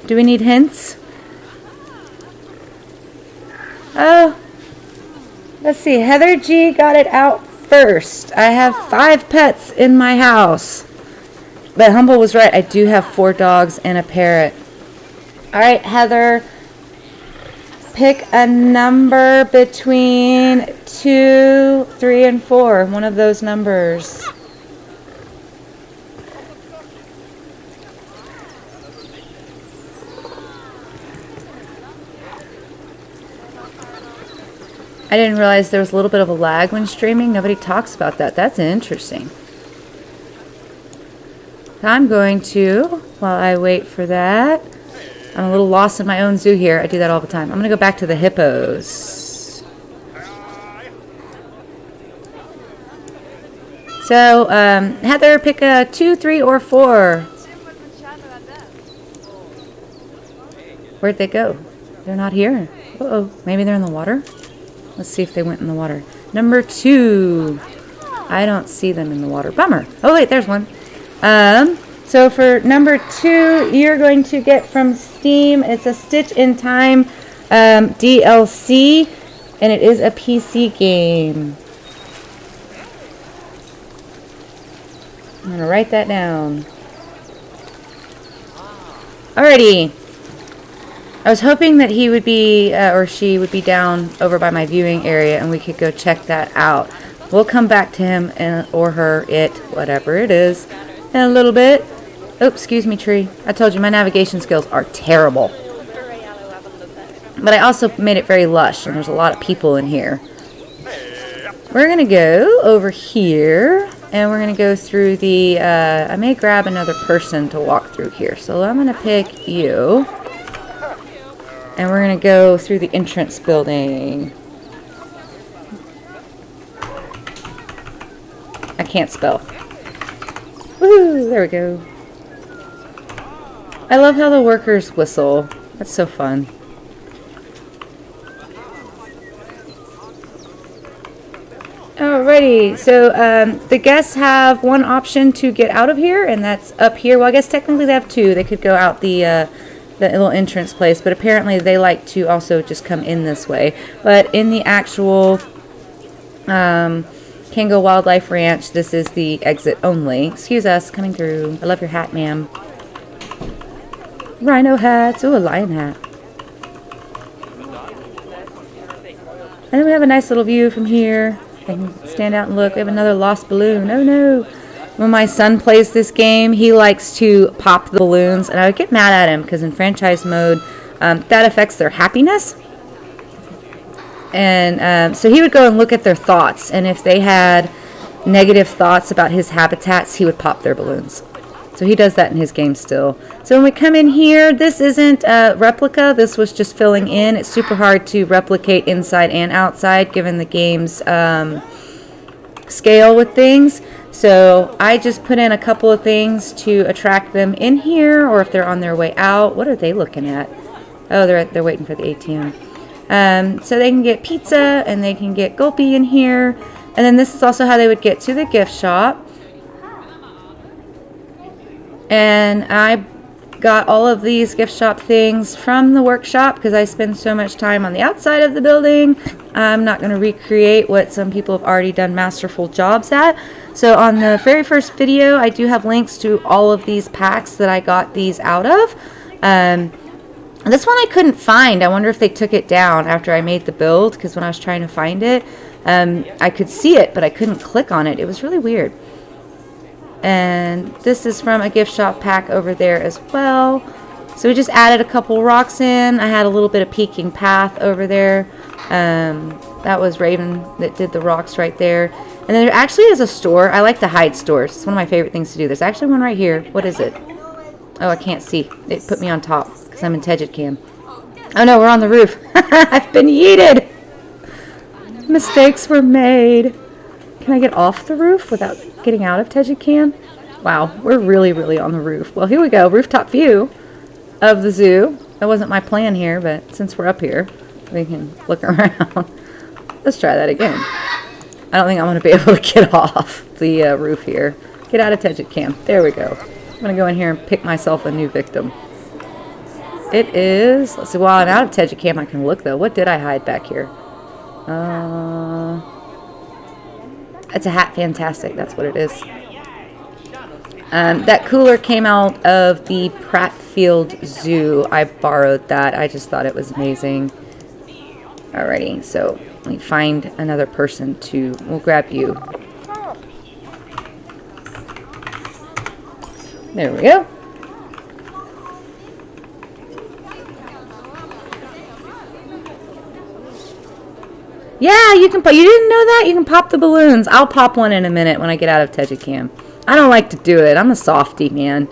Do we need hints? Oh, let's see. Heather G got it out first. I have 5 pets in my house. But Humble was right. I do have 4 dogs and a parrot. All right, Heather. Pick a number between 2, 3, and 4. One of those numbers. I didn't realize there was a little bit of a lag when streaming. Nobody talks about that. That's interesting. I'm going to, while I wait for that, I'm a little lost in my own zoo here. I do that all the time. I'm going to go back to the hippos. So, Heather, pick a 2, 3, or 4. Where'd they go? They're not here. Uh-oh. Maybe they're in the water? Let's see if they went in the water. Number 2. I don't see them in the water. Bummer. Oh, wait, there's one. So for number 2, you're going to get from Steam, it's a Stitch in Time DLC, and it is a PC game. I'm going to write that down. Alrighty. I was hoping that he would be, or she would be down over by my viewing area and we could go check that out. We'll come back to him or her, whatever it is, in a little bit. Oh, excuse me, tree. I told you my navigation skills are terrible. But I also made it very lush and there's a lot of people in here. We're going to go over here and we're going to go through the, I may grab another person to walk through here. So I'm going to pick you. And we're going to go through the entrance building. I can't spell. Woo! There we go. I love how the workers whistle. That's so fun. Alrighty, so the guests have one option to get out of here, and that's up here. Well, I guess technically they have 2. They could go out the little entrance place, but apparently they like to also just come in this way. But in the actual Cango Wildlife Ranch, this is the exit only. Excuse us, coming through. I love your hat, ma'am. Rhino hats. Ooh, a lion hat. And then we have a nice little view from here. I can stand out and look. We have another lost balloon. Oh no. When my son plays this game, he likes to pop the balloons, and I would get mad at him because in franchise mode, that affects their happiness. And so he would go and look at their thoughts, and if they had negative thoughts about his habitats, he would pop their balloons. So he does that in his game still. So when we come in here, this isn't a replica. This was just filling in. It's super hard to replicate inside and outside given the game's scale with things. So I just put in a couple of things to attract them in here, or if they're on their way out. What are they looking at? Oh, they're waiting for the ATM. So they can get pizza and they can get Gulpy in here. And then this is also how they would get to the gift shop. And I got all of these gift shop things from the workshop because I spend so much time on the outside of the building. I'm not going to recreate what some people have already done masterful jobs at. So on the very first video, I do have links to all of these packs that I got these out of. This one I couldn't find. I wonder if they took it down after I made the build, because when I was trying to find it, I could see it, but I couldn't click on it. It was really weird. And this is from a gift shop pack over there as well. So we just added a couple rocks in. I had a little bit of peeking path over there. That was Raven that did the rocks right there. And then there actually is a store. I like to hide stores. It's one of my favorite things to do. There's actually one right here. What is it? Oh, I can't see. It put me on top because I'm in Tegid Cam. Oh no, we're on the roof. I've been yeeted. Mistakes were made. Can I get off the roof without getting out of Tegid Cam? Wow, we're really, really on the roof. Well, here we go. Rooftop view of the zoo. That wasn't my plan here, but since we're up here, we can look around. Let's try that again. I don't think I'm going to be able to get off the roof here. Get out of Tegid Cam. There we go. I'm going to go in here and pick myself a new victim. It is... Let's see, while I'm out of Tegid Cam, I can look, though. What did I hide back here? It's a hat fantastic. That's what it is. That cooler came out of the Pratfield Zoo. I borrowed that. I just thought it was amazing. Alrighty, so let me find another person to... We'll grab you. There we go. Yeah, you can pop. You didn't know that? You can pop the balloons. I'll pop one in a minute when I get out of Tegid Cam. I don't like to do it. I'm a softie, man.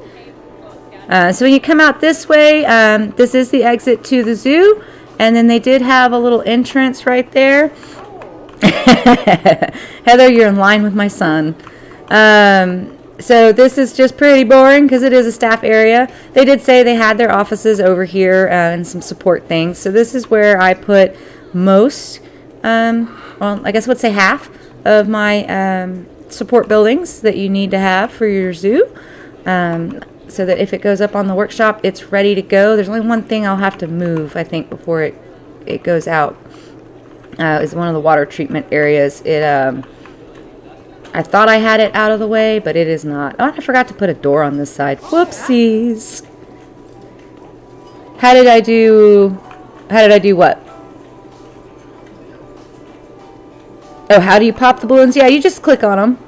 So when you come out this way, this is the exit to the zoo. And then they did have a little entrance right there. Heather, you're in line with my son. So this is just pretty boring because it is a staff area. They did say they had their offices over here and some support things. So this is where I put most, well, I guess I would say half of my support buildings that you need to have for your zoo. So that if it goes up on the workshop, it's ready to go. There's only one thing I'll have to move, I think, before it goes out. Is one of the water treatment areas. I thought I had it out of the way, but it is not. Oh, I forgot to put a door on this side. Whoopsies. How did I do what? Oh, how do you pop the balloons? Yeah, you just click on them.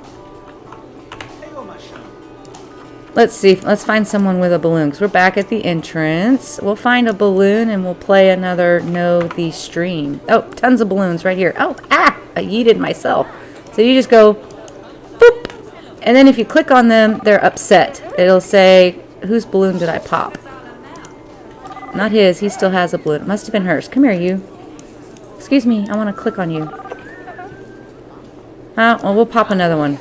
Let's see. Let's find someone with a balloon, because we're back at the entrance. We'll find a balloon, and we'll play another Know the Stream. Oh, tons of balloons right here. Oh, I yeeted myself. So you just go, boop. And then if you click on them, they're upset. It'll say, whose balloon did I pop? Not his. He still has a balloon. It must have been hers. Come here, you. Excuse me. I want to click on you. Well, we'll pop another one.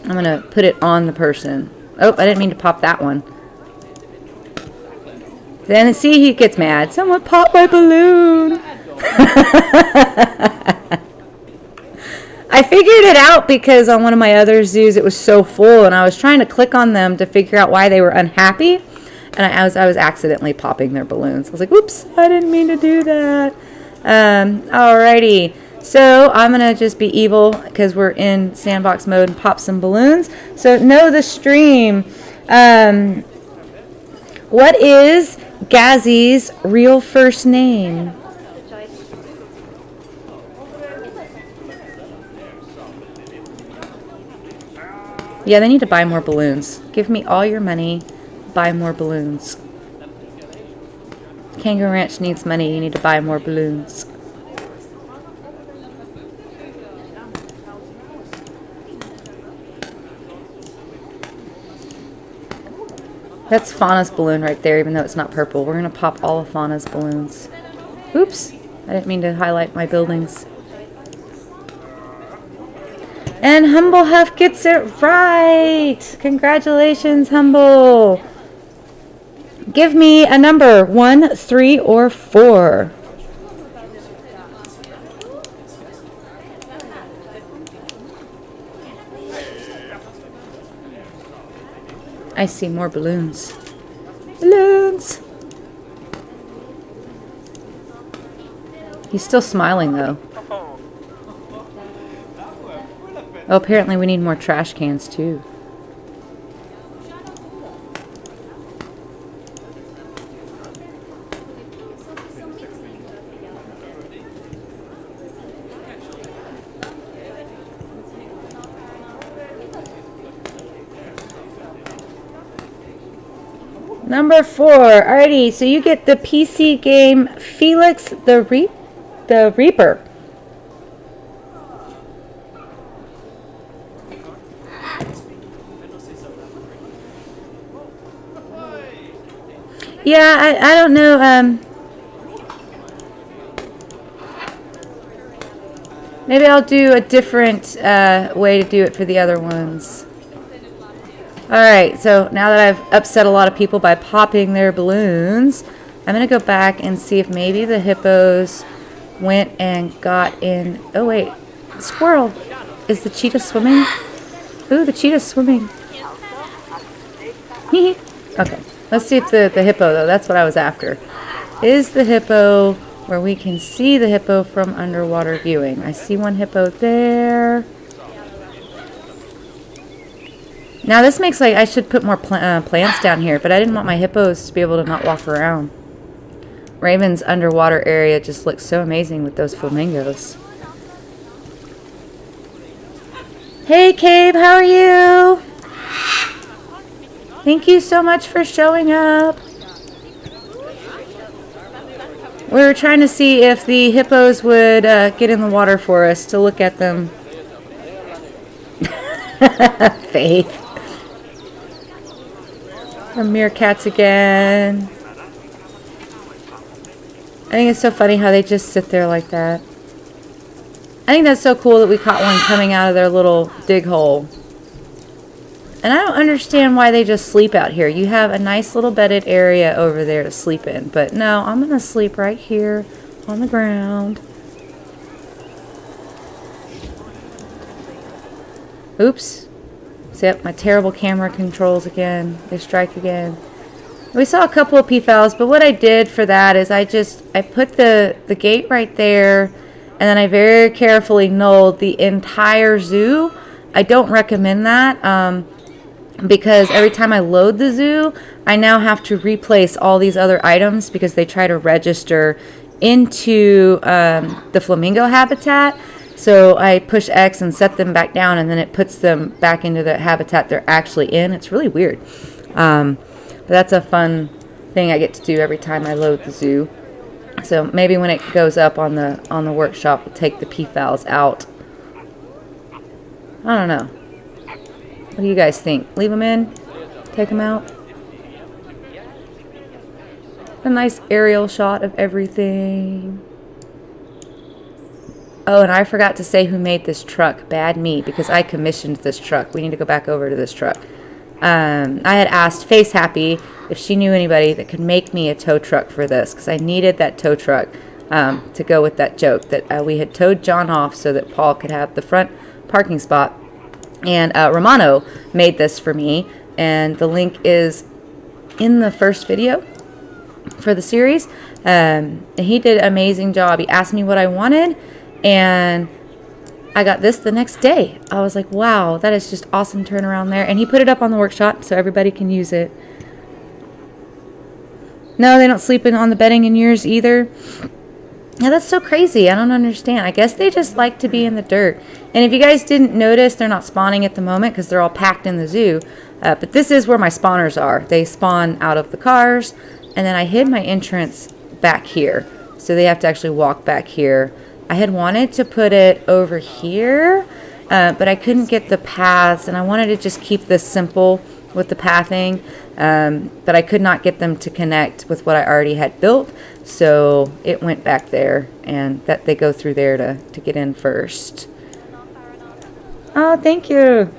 I'm going to put it on the person. Oh, I didn't mean to pop that one. Then, see, he gets mad. Someone popped my balloon. I figured it out because on one of my other zoos, it was so full, and I was trying to click on them to figure out why they were unhappy, and I was accidentally popping their balloons. I was like, oops, I didn't mean to do that. Alrighty. So I'm going to just be evil because we're in sandbox mode and pop some balloons. So Know the Stream. What is Gazzy's real first name? Yeah, they need to buy more balloons. Give me all your money. Buy more balloons. Cango Ranch needs money. You need to buy more balloons. That's Fauna's balloon right there, even though it's not purple. We're going to pop all of Fauna's balloons. Oops. I didn't mean to highlight my buildings. And Humble Huff gets it right. Congratulations, Humble. Give me a number, 1, 3, or 4. I see more balloons. Balloons. He's still smiling though. Oh, apparently we need more trash cans too. Number 4. Alrighty, so you get the PC game Felix the Reaper. Yeah, I don't know. Maybe I'll do a different way to do it for the other ones. Alright, so now that I've upset a lot of people by popping their balloons, I'm going to go back and see if maybe the hippos went and got in. Oh, wait. Squirrel. Is the cheetah swimming? Ooh, the cheetah's swimming. Okay. Let's see if the hippo, though. That's what I was after. Is the hippo where we can see the hippo from underwater viewing? I see one hippo there. Now this makes like I should put more plants down here, but I didn't want my hippos to be able to not walk around. Raven's underwater area just looks so amazing with those flamingos. Hey Cabe, how are you? Thank you so much for showing up. We were trying to see if the hippos would get in the water for us to look at them. Faith. The meerkats again. I think it's so funny how they just sit there like that. I think that's so cool that we caught one coming out of their little dig hole. And I don't understand why they just sleep out here. You have a nice little bedded area over there to sleep in. But no, I'm going to sleep right here on the ground. Oops. Yep, my terrible camera controls again. They strike again. We saw a couple of peafowls, but what I did for that is I put the gate right there, and then I very carefully nulled the entire zoo. I don't recommend that because every time I load the zoo, I now have to replace all these other items because they try to register into the flamingo habitat. So I push X and set them back down, and then it puts them back into the habitat they're actually in. It's really weird. But that's a fun thing I get to do every time I load the zoo. So maybe when it goes up on the workshop, we'll take the peafowls out. I don't know. What do you guys think? Leave them in? Take them out? A nice aerial shot of everything. Oh, and I forgot to say who made this truck. Bad me, because I commissioned this truck. We need to go back over to this truck. I had asked Face Happy if she knew anybody that could make me a tow truck for this, because I needed that tow truck to go with that joke that we had towed John off so that Paul could have the front parking spot. And Romano made this for me, and the link is in the first video for the series. And he did an amazing job. He asked me what I wanted, and I got this the next day. I was like, wow, that is just awesome turnaround there. And he put it up on the workshop so everybody can use it. No, they don't sleep on the bedding in yours either. Yeah, that's so crazy. I don't understand. I guess they just like to be in the dirt. And if you guys didn't notice, they're not spawning at the moment because they're all packed in the zoo. But this is where my spawners are. They spawn out of the cars. And then I hid my entrance back here. So they have to actually walk back here. I had wanted to put it over here, but I couldn't get the paths, and I wanted to just keep this simple with the pathing, but I could not get them to connect with what I already had built, so it went back there, and that they go through there to get in first. Oh, thank you.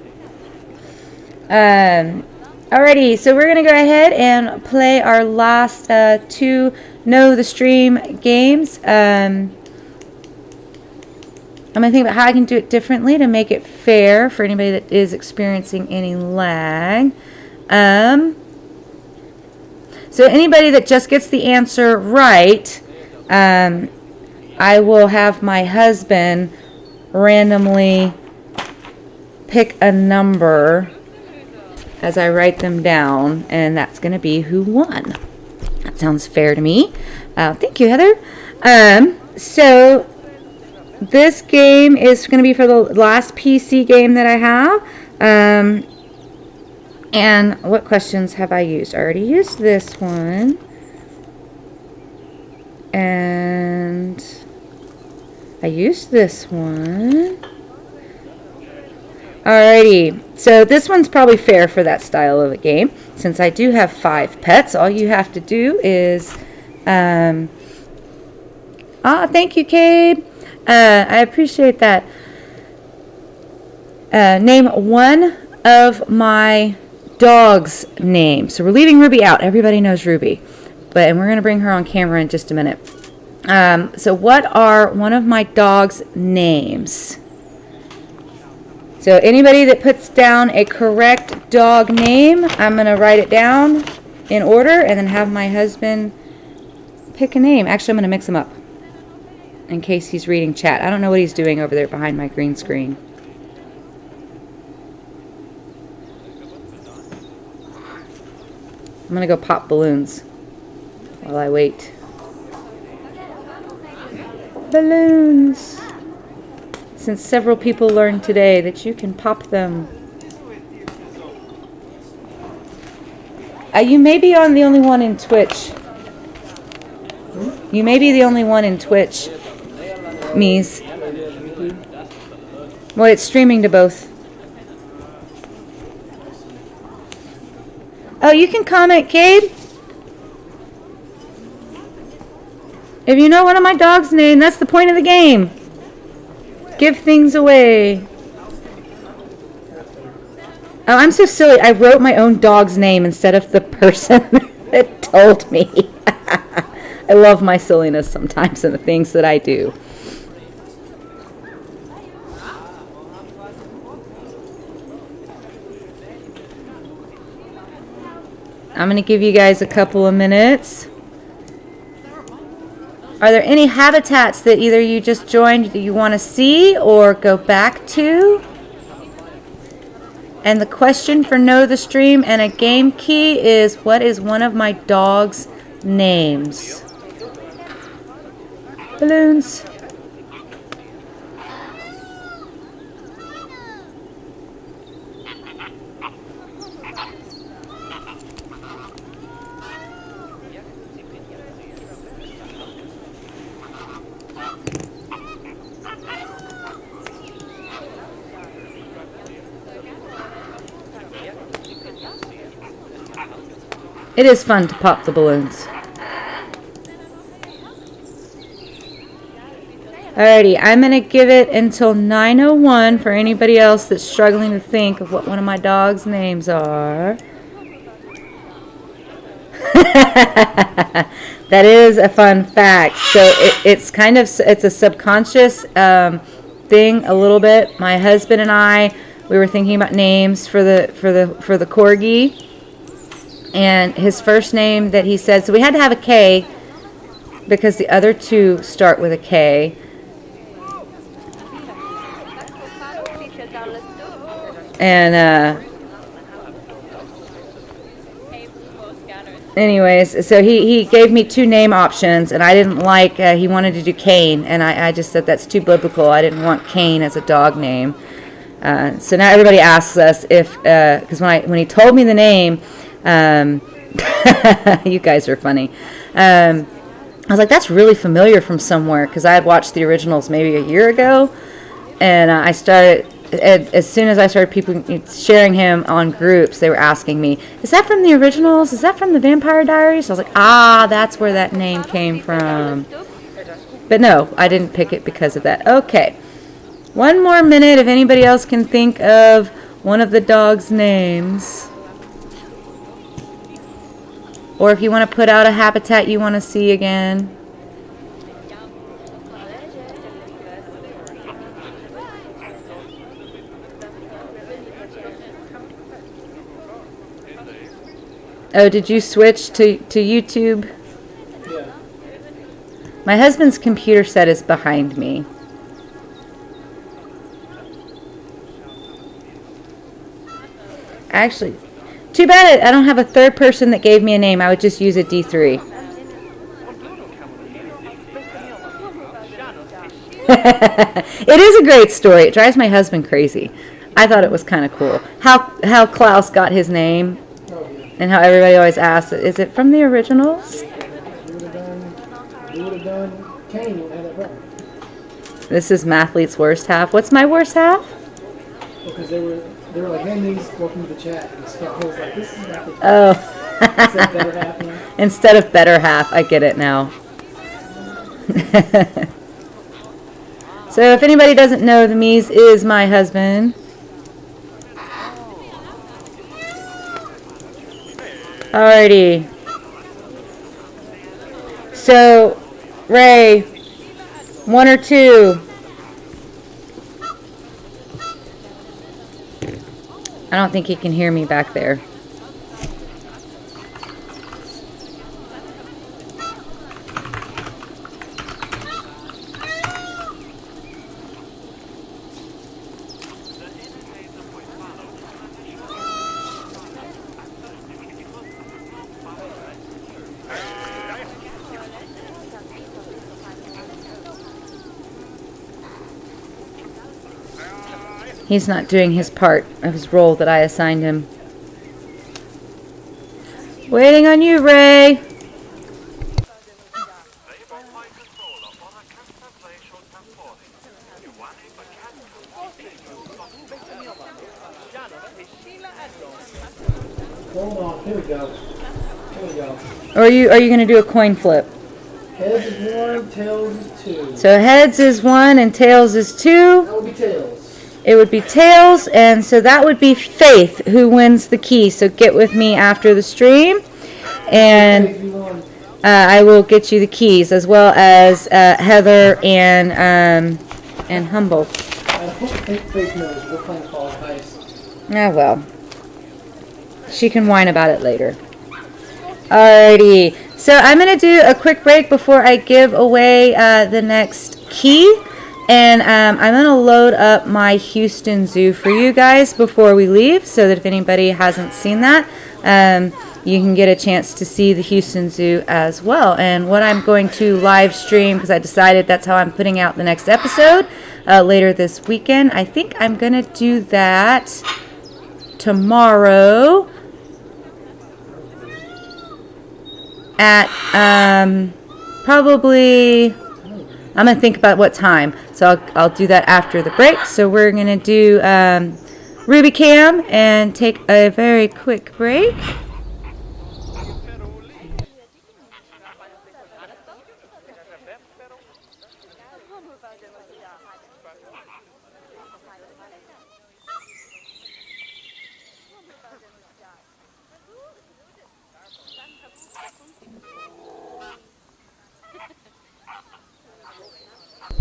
Alrighty, so we're going to go ahead and play our last 2 Know the Stream games. I'm going to think about how I can do it differently to make it fair for anybody that is experiencing any lag. So So anybody that just gets the answer right, I will have my husband randomly pick a number as I write them down, and that's going to be who won. That sounds fair to me. Thank you, Heather. So this game is going to be for the last PC game that I have. And what questions have I used? I already used this one. And I used this one. Alrighty, so this one's probably fair for that style of a game. Since I do have 5 pets, all you have to do is, thank you, Cabe. I appreciate that. Name one of my dog's names. So we're leaving Ruby out. Everybody knows Ruby, and we're gonna bring her on camera in just a minute. So what are one of my dog's names? So anybody that puts down a correct dog name, I'm going to write it down in order and then have my husband pick a name. Actually, I'm going to mix them up in case he's reading chat. I don't know what he's doing over there behind my green screen. I'm going to go pop balloons while I wait. Balloons. Since several people learned today that you can pop them. You may be the only one in Twitch. You may be the only one in Twitch, Mies. Well, it's streaming to both. Oh, you can comment, Cabe. If you know one of my dog's name, that's the point of the game. Give things away. Oh, I'm so silly. I wrote my own dog's name instead of the person that told me. I love my silliness sometimes and the things that I do. I'm going to give you guys a couple of minutes. Are there any habitats that either you just joined that you want to see or go back to? And the question for Know the Stream and a game key is, what is one of my dog's names? Balloons. It is fun to pop the balloons. Alrighty, I'm going to give it until 9:01 for anybody else that's struggling to think of what one of my dog's names are. That is a fun fact. So it's a subconscious thing a little bit. My husband and I, we were thinking about names for the corgi. And his first name that he said, so we had to have a K because the other two start with a K. And anyways, so he gave me 2 name options, and I didn't like, he wanted to do Cain, and I just said that's too biblical. I didn't want Cain as a dog name. So now everybody asks us if, because when he told me the name, you guys are funny. I was like, that's really familiar from somewhere, because I had watched the originals maybe a year ago, and I started, as soon as I started people sharing him on groups, they were asking me, is that from the originals? Is that from the Vampire Diaries? So I was like, that's where that name came from. But no, I didn't pick it because of that. Okay. One more minute if anybody else can think of one of the dog's names. Or if you want to put out a habitat you want to see again. Oh, did you switch to YouTube? Yeah. My husband's computer set is behind me. Actually, too bad I don't have a third person that gave me a name. I would just use a D3. It is a great story. It drives my husband crazy. I thought it was kind of cool. How Klaus got his name and how everybody always asks, is it from the originals? We would have done Kane would have that problem. This is Mathlete's worst half. What's my worst half? Because they were like, hey, Mies, welcome to the chat. And Scott was like, this is Mathlete's Oh. better half now. Instead of better half, I get it now. So if anybody doesn't know, the Mies is my husband. Alrighty. So, Ray, 1 or 2? I don't think he can hear me back there. He's not doing his part of his role that I assigned him. Waiting on you, Ray. Hold on, here we go. Here we go. Or are you going to do a coin flip? Heads is 1, tails is 2. So heads is 1 and tails is 2. That would be tails. It would be tails, and so that would be Faith who wins the key. So get with me after the stream, and I will get you the keys, as well as Heather and Humble. I think Faith knows we're playing Fall Guys. Ah, well. She can whine about it later. Alrighty. So I'm going to do a quick break before I give away the next key. And I'm going to load up my Houston Zoo for you guys before we leave, so that if anybody hasn't seen that, you can get a chance to see the Houston Zoo as well. And what I'm going to live stream, because I decided that's how I'm putting out the next episode later this weekend. I think I'm going to do that tomorrow at probably... I'm going to think about what time, so I'll do that after the break. So we're going to do Ruby Cam and take a very quick break.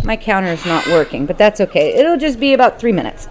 My counter is not working, but that's okay. It'll just be about 3 minutes.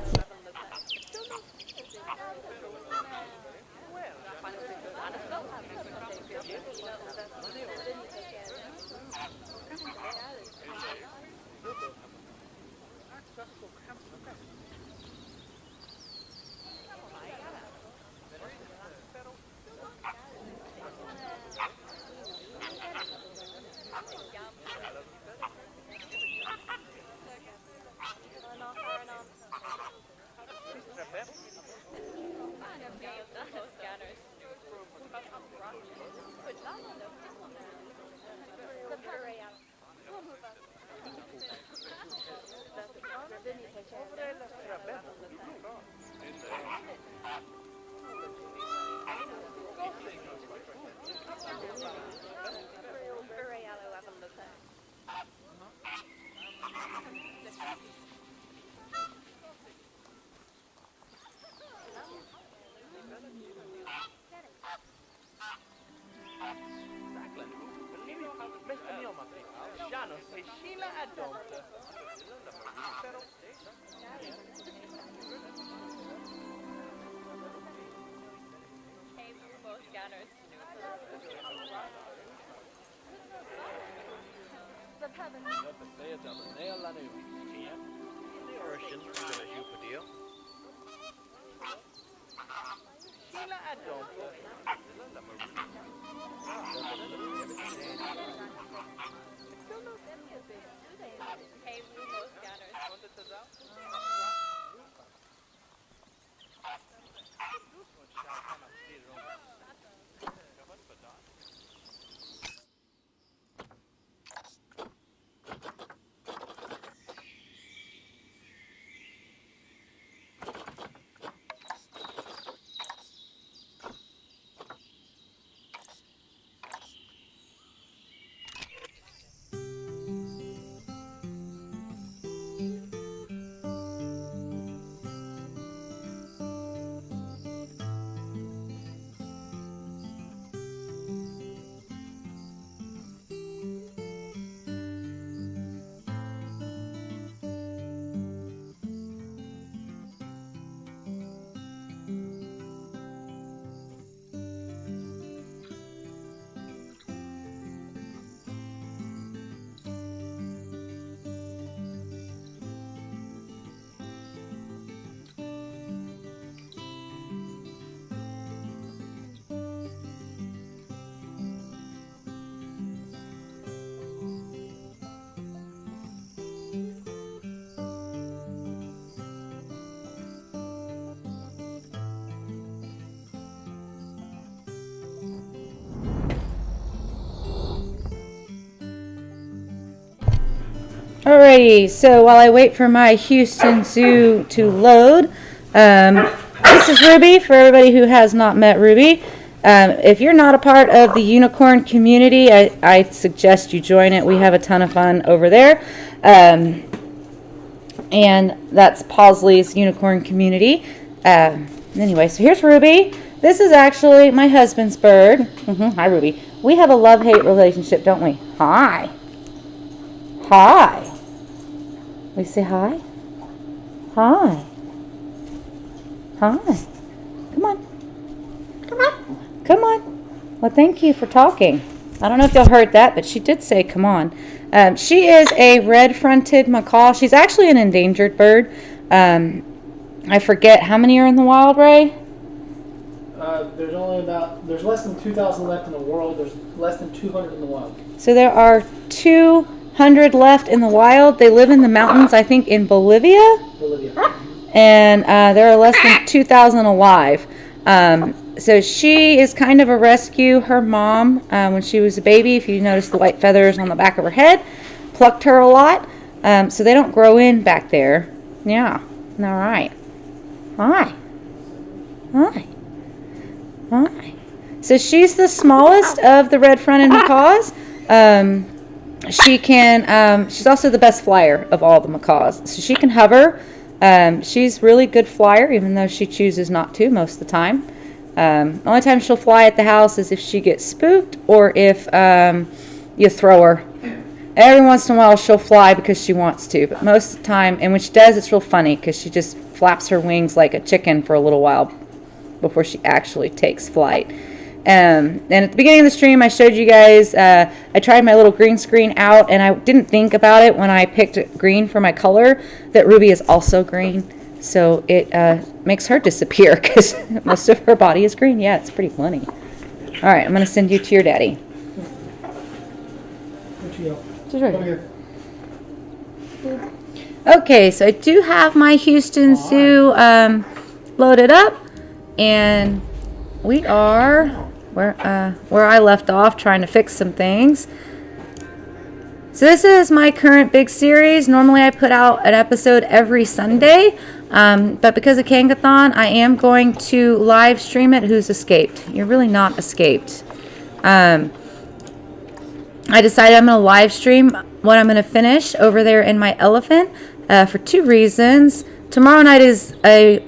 Scanners. Alrighty, so while I wait for my Houston Zoo to load, this is Ruby, for everybody who has not met Ruby. If you're not a part of the unicorn community, I suggest you join it. We have a ton of fun over there. And that's Pausley's unicorn community. Anyway, so here's Ruby. This is actually my husband's bird. Hi, Ruby. We have a love-hate relationship, don't we? Hi. Hi. We say hi? Hi. Hi. Come on. Come on. Come on. Well, thank you for talking. I don't know if y'all heard that, but she did say come on. She is a red-fronted macaw. She's actually an endangered bird. I forget how many are in the wild, Ray? There's less than 2,000 left in the world. There's less than 200 in the wild. So there are 200 left in the wild. They live in the mountains, I think, in Bolivia. And there are less than 2,000 alive. So she is kind of a rescue. Her mom, when she was a baby, if you notice the white feathers on the back of her head, plucked her a lot. So they don't grow in back there. Yeah. All right. Hi. Hi. Hi. So she's the smallest of the red-fronted macaws. She's also the best flyer of all the macaws. So she can hover. She's really good flyer, even though she chooses not to most of the time. The only time she'll fly at the house is if she gets spooked or if you throw her. Every once in a while she'll fly because she wants to, but most of the time, and when she does, it's real funny because she just flaps her wings like a chicken for a little while before she actually takes flight. And at the beginning of the stream, I showed you guys, I tried my little green screen out, and I didn't think about it when I picked green for my color, that Ruby is also green. So it makes her disappear because most of her body is green. Yeah, it's pretty funny. All right, I'm going to send you to your daddy. Where'd you go? Just right Over here. here. Okay, so I do have my Houston Zoo loaded up, and we are where I left off trying to fix some things. So this is my current big series. Normally I put out an episode every Sunday, but because of CangoThon, I am going to live stream it. Who's escaped? You're really not escaped. I decided I'm going to live stream what I'm going to finish over there in my elephant for two reasons. Tomorrow night is a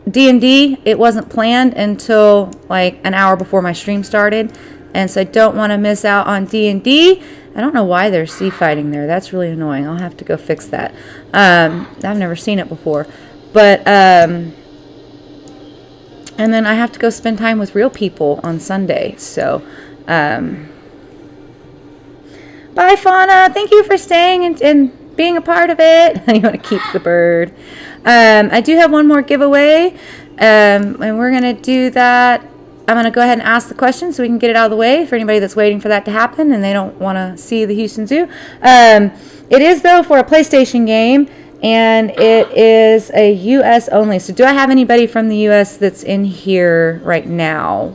D&D. It wasn't planned until like an hour before my stream started, and so I don't want to miss out on D&D. I don't know why there's sea fighting there. That's really annoying. I'll have to go fix that. I've never seen it before. But and then I have to go spend time with real people on Sunday. So Bye, Fauna. Thank you for staying and being a part of it. You want to keep the bird. I do have one more giveaway, and we're going to do that. I'm going to go ahead and ask the question so we can get it out of the way for anybody that's waiting for that to happen and they don't want to see the Houston Zoo. It is, though, for a PlayStation game, and it is a U.S. only. So do I have anybody from the U.S. that's in here right now?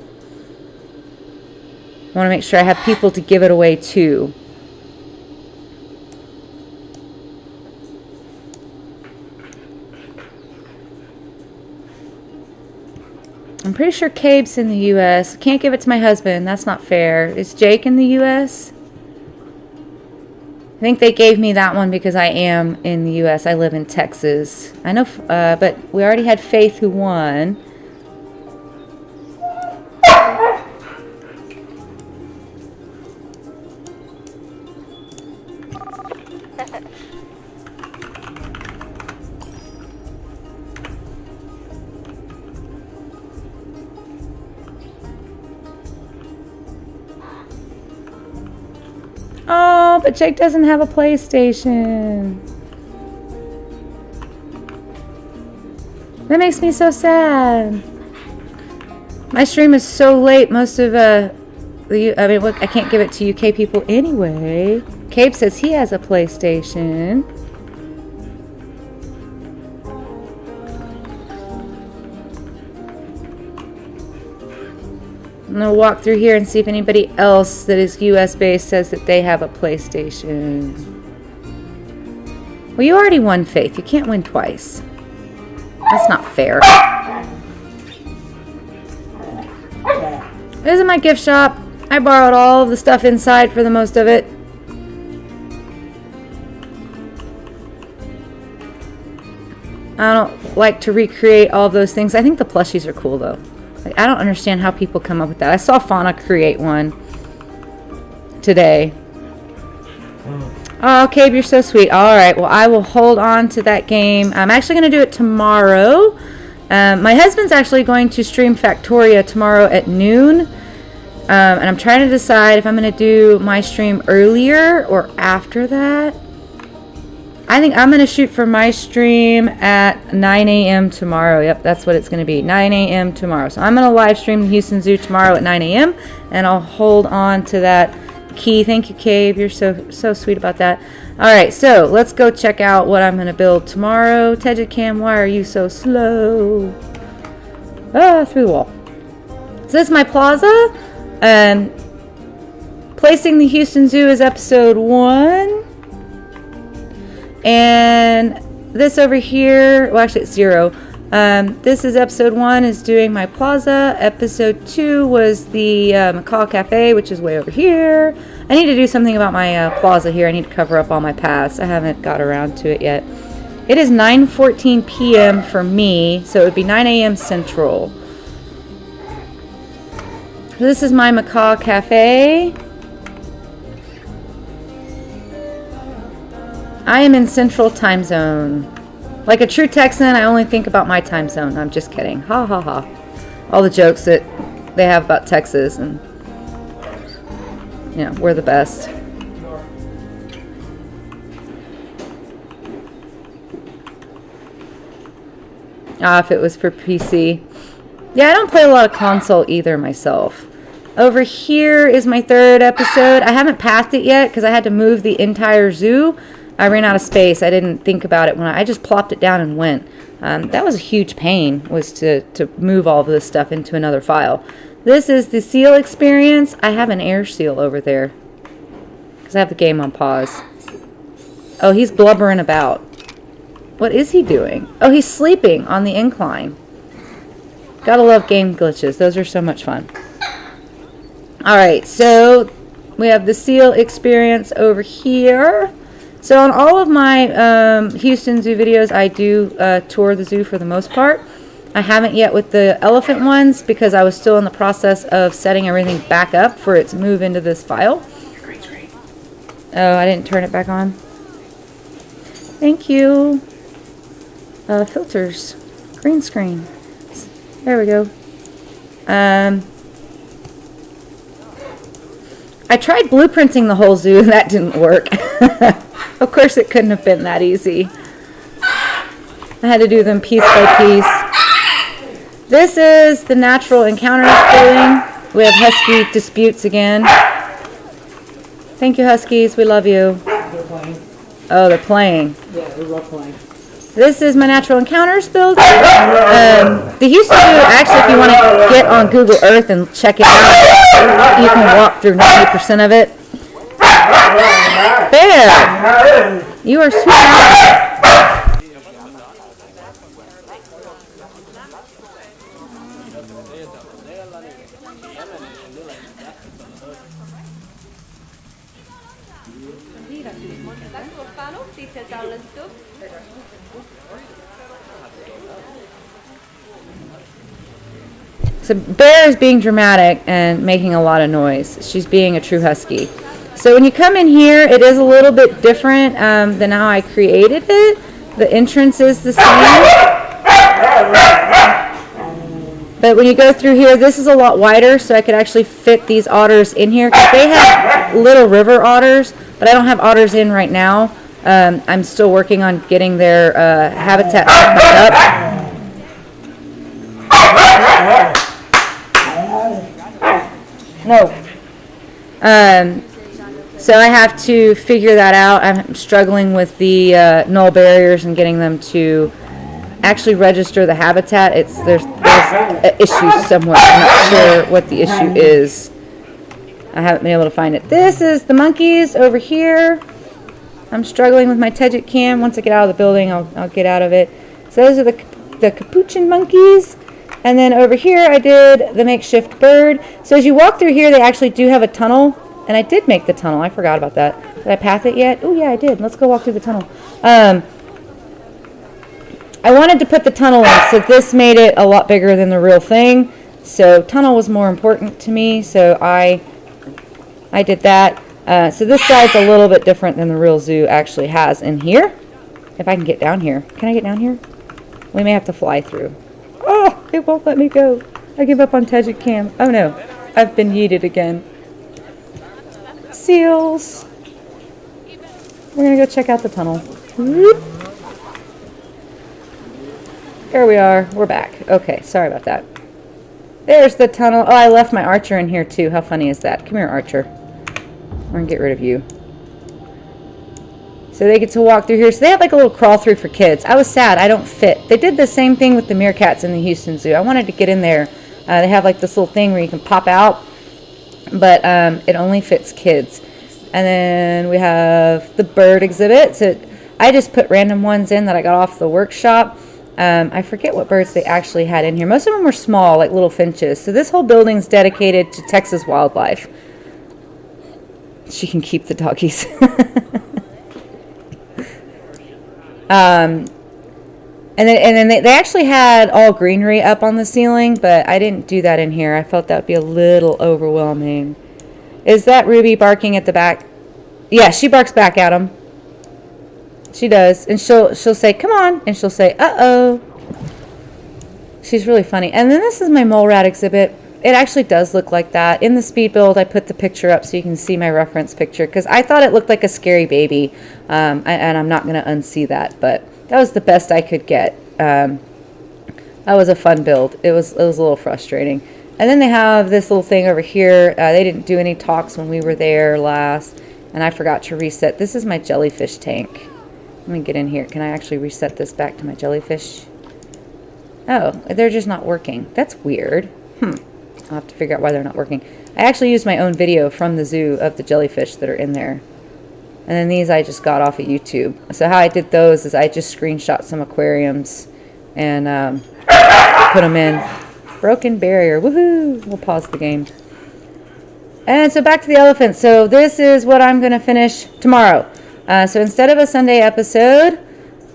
I want to make sure I have people to give it away to. I'm pretty sure Cabe's in the U.S. Can't give it to my husband. That's not fair. Is Jake in the U.S.? I think they gave me that one because I am in the U.S. I live in Texas. I know, but we already had Faith who won. Oh, but Jake doesn't have a PlayStation. That makes me so sad. My stream is so late. Most of I mean, look, I can't give it to UK people anyway. Cabe says he has a PlayStation. I'm going to walk through here and see if anybody else that is US based says that they have a PlayStation. Well, you already won, Faith. You can't win twice. That's not fair. This is my gift shop. I borrowed all of the stuff inside for the most of it. I don't like to recreate all of those things. I think the plushies are cool, though. Like, I don't understand how people come up with that. I saw Fauna create one today. Oh, Cabe, you're so sweet. All right, well, I will hold on to that game. I'm actually going to do it tomorrow. My husband's actually going to stream Factoria tomorrow at noon. And I'm trying to decide if I'm going to do my stream earlier or after that. I think I'm going to shoot for my stream at 9 a.m. tomorrow. Yep, that's what it's going to be, 9 a.m. tomorrow. So I'm going to live stream the Houston Zoo tomorrow at 9 a.m. And I'll hold on to that key. Thank you, Cabe. You're so sweet about that. All right, so let's go check out what I'm going to build tomorrow. Tejicam, why are you so slow? Ah, through the wall. So this is my plaza. Placing the Houston Zoo is episode 1. And this over here, well, actually it's 0. This is episode 1, is doing my plaza. Episode 2 was the Macaw Cafe, which is way over here. I need to do something about my plaza here. I need to cover up all my paths. I haven't got around to it yet. It is 9:14 p.m. for me, so it would be 9 a.m. Central. This is my Macaw Cafe. I am in Central Time Zone. Like a true Texan, I only think about my time zone. I'm just kidding. Ha ha ha. All the jokes that they have about Texas, and you know, we're the best. If it was for PC. Yeah, I don't play a lot of console either myself. Over here is my 3rd episode. I haven't pathed it yet because I had to move the entire zoo. I ran out of space. I didn't think about it when I just plopped it down and went. That was a huge pain, was to move all of this stuff into another file. This is the seal experience. I have an air seal over there because I have the game on pause. Oh, he's blubbering about. What is he doing? Oh, he's sleeping on the incline. Gotta love game glitches. Those are so much fun. Alright, so we have the seal experience over here. So on all of my Houston Zoo videos, I do tour the zoo for the most part. I haven't yet with the elephant ones because I was still in the process of setting everything back up for its move into this file. Oh, I didn't turn it back on. Thank you. Filters. Green screen. There we go. I tried blueprinting the whole zoo and that didn't work. Of course it couldn't have been that easy. I had to do them piece by piece. This is the natural encounters building. We have husky disputes again. Thank you, huskies. We love you. They're playing. Oh, they're playing. Yeah, they're rough playing. This is my natural encounters building. The Houston Zoo, actually, if you want to get on Google Earth and check it out, you can walk through 90% of it. Bear, you are sweet. So Bear is being dramatic and making a lot of noise. She's being a true husky. So when you come in here, it is a little bit different than how I created it. The entrance is the same. But when you go through here, this is a lot wider, so I could actually fit these otters in here. Because they have little river otters, but I don't have otters in right now. I'm still working on getting their habitat set back up. No. So I have to figure that out. I'm struggling with the null barriers and getting them to actually register the habitat. There's an issue somewhere. I'm not sure what the issue is. I haven't been able to find it. This is the monkeys over here. I'm struggling with my Teget cam. Once I get out of the building, I'll get out of it. So those are the capuchin monkeys. And then over here, I did the makeshift bird. So as you walk through here, they actually do have a tunnel. And I did make the tunnel. I forgot about that. Did I path it yet? Oh, yeah, I did. Let's go walk through the tunnel. I wanted to put the tunnel in, so this made it a lot bigger than the real thing. So tunnel was more important to me, so I did that. So this side's a little bit different than the real zoo actually has in here. If I can get down here. Can I get down here? We may have to fly through. Oh, it won't let me go. I give up on Teget Cam. Oh no, I've been yeeted again. Seals. We're gonna go check out the tunnel. Whoop. There we are. We're back. Okay, sorry about that. There's the tunnel. Oh, I left my Archer in here too. How funny is that? Come here, Archer. We're gonna get rid of you. So they get to walk through here. So they have like a little crawl through for kids. I was sad. I don't fit. They did the same thing with the meerkats in the Houston Zoo. I wanted to get in there. They have like this little thing where you can pop out, but it only fits kids. And then we have the bird exhibit. So I just put random ones in that I got off the workshop. I forget what birds they actually had in here. Most of them were small, like little finches. So this whole building's dedicated to Texas wildlife. She can keep the doggies. And then they actually had all greenery up on the ceiling, but I didn't do that in here. I felt that would be a little overwhelming. Is that Ruby barking at the back? Yeah, she barks back at him. She does. And she'll say, come on. And she'll say, uh-oh. She's really funny. And then this is my mole rat exhibit. It actually does look like that. In the speed build, I put the picture up so you can see my reference picture because I thought it looked like a scary baby. And I'm not going to unsee that, but that was the best I could get. That was a fun build. It was a little frustrating. And then they have this little thing over here. They didn't do any talks when we were there last, and I forgot to reset. This is my jellyfish tank. Let me get in here. Can I actually reset this back to my jellyfish? Oh, they're just not working. That's weird. I'll have to figure out why they're not working. I actually used my own video from the zoo of the jellyfish that are in there. And then these I just got off of YouTube. So how I did those is I just screenshot some aquariums and put them in. Broken barrier. Woohoo! We'll pause the game. And so back to the elephant. So this is what I'm going to finish tomorrow. So instead of a Sunday episode,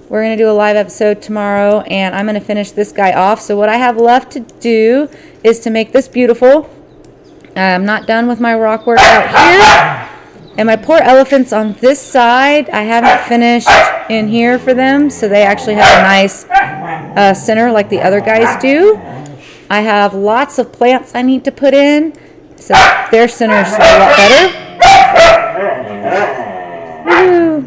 we're going to do a live episode tomorrow, and I'm going to finish this guy off. So what I have left to do is to make this beautiful. I'm not done with my rock work out here. And my poor elephants on this side, I haven't finished in here for them, so they actually have a nice center like the other guys do. I have lots of plants I need to put in. So their center's a lot better. Woo-hoo.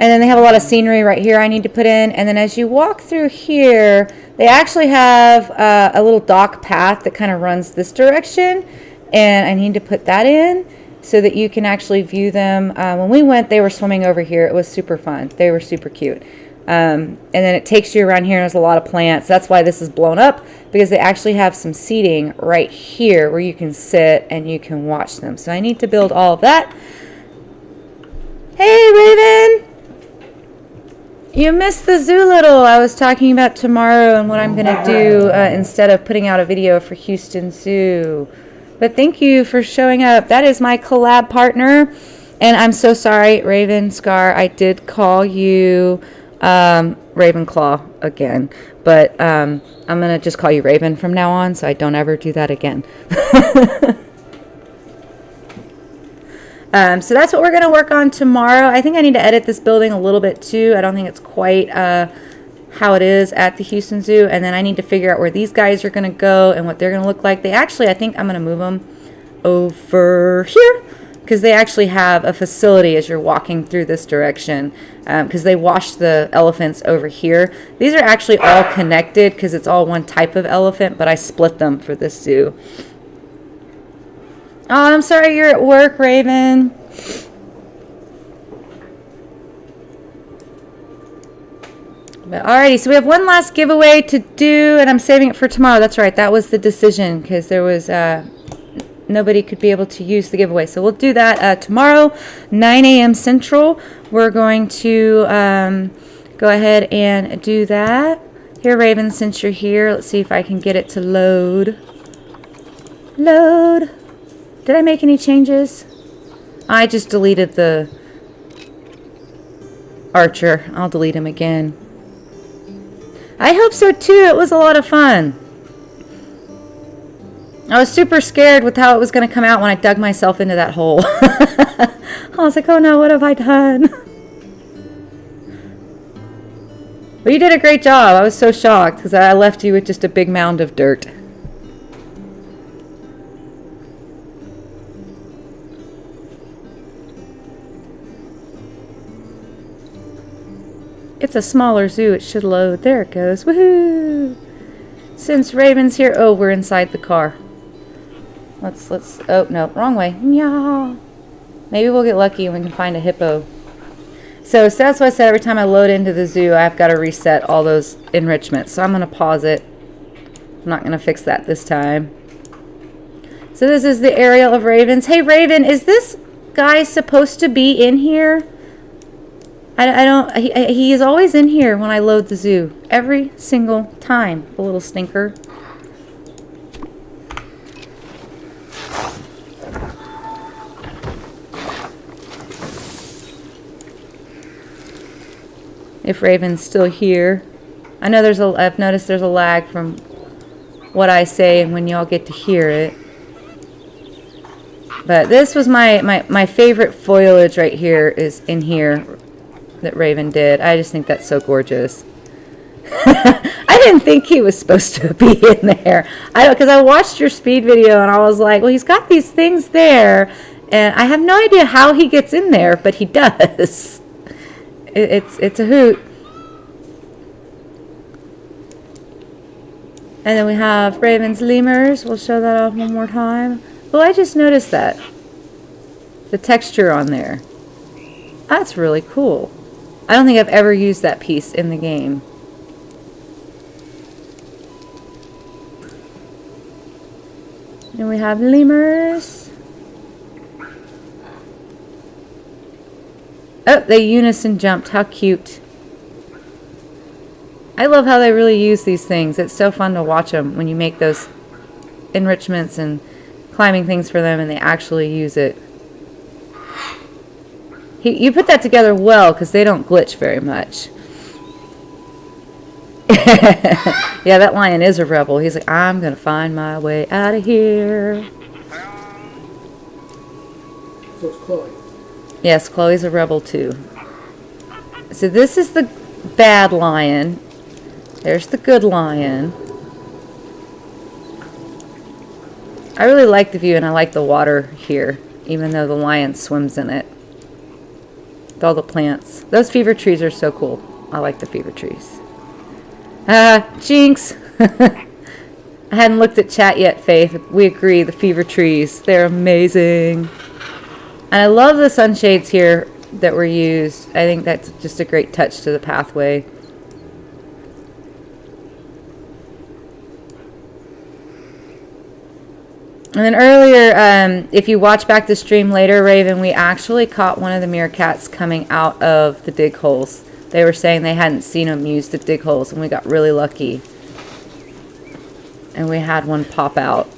And then they have a lot of scenery right here I need to put in. And then as you walk through here, they actually have a little dock path that kind of runs this direction. And I need to put that in so that you can actually view them. When we went, they were swimming over here. It was super fun. They were super cute. And then it takes you around here, and there's a lot of plants. That's why this is blown up, because they actually have some seating right here where you can sit and you can watch them. So I need to build all of that. Hey, Raven! You missed the ZooLittle. I was talking about tomorrow and what I'm going to do instead of putting out a video for Houston Zoo. But thank you for showing up. That is my collab partner. And I'm so sorry, Ravenscar. I did call you Ravenclaw again. But I'm going to just call you Raven from now on, so I don't ever do that again. So that's what we're going to work on tomorrow. I think I need to edit this building a little bit too. I don't think it's quite how it is at the Houston Zoo. And then I need to figure out where these guys are going to go and what they're going to look like. They actually, I think I'm going to move them over here because they actually have a facility as you're walking through this direction, because they wash the elephants over here. These are actually all connected because it's all one type of elephant, but I split them for this zoo. Oh, I'm sorry you're at work, Raven. But alrighty, so we have one last giveaway to do, and I'm saving it for tomorrow. That's right, that was the decision, because there was nobody could be able to use the giveaway. So we'll do that tomorrow, 9 a.m. Central. We're going to go ahead and do that. Here, Raven, since you're here, let's see if I can get it to load. Load. Did I make any changes? I just deleted the Archer. I'll delete him again. I hope so too. It was a lot of fun. I was super scared with how it was going to come out when I dug myself into that hole. I was like, oh no, what have I done? But you did a great job. I was so shocked because I left you with just a big mound of dirt. It's a smaller zoo. It should load. There it goes. Woohoo! Since Raven's here, oh, we're inside the car. Let's. Oh no, wrong way. Yeah. Maybe we'll get lucky and we can find a hippo. So that's why I said every time I load into the zoo, I've got to reset all those enrichments. So I'm gonna pause it. I'm not gonna fix that this time. So this is the aerial of ravens. Hey Raven, is this guy supposed to be in here? I don't, he is always in here when I load the zoo. Every single time, the little stinker. If Raven's still here. I know I've noticed there's a lag from what I say and when y'all get to hear it. But this was my favorite foliage right here is in here. That Raven did. I just think that's so gorgeous. I didn't think he was supposed to be in there. Because I watched your speed video and I was like, well, he's got these things there, and I have no idea how he gets in there, but he does. It's a hoot. And then we have Raven's lemurs. We'll show that off one more time. Well, I just noticed that. The texture on there. That's really cool. I don't think I've ever used that piece in the game. And we have lemurs. Oh, they unison jumped. How cute. I love how they really use these things. It's so fun to watch them when you make those enrichments and climbing things for them and they actually use it. You put that together well because they don't glitch very much. Yeah, that lion is a rebel. He's like, I'm going to find my way out of here. So it's Chloe. Yes, Chloe's a rebel too. So this is the bad lion. There's the good lion. I really like the view, and I like the water here, even though the lion swims in it. With all the plants. Those fever trees are so cool. I like the fever trees. Jinx! I hadn't looked at chat yet, Faith. We agree, the fever trees. They're amazing. And I love the sunshades here that were used. I think that's just a great touch to the pathway. And then earlier, if you watch back the stream later, Raven, we actually caught one of the meerkats coming out of the dig holes. They were saying they hadn't seen them use the dig holes, and we got really lucky. And we had one pop out.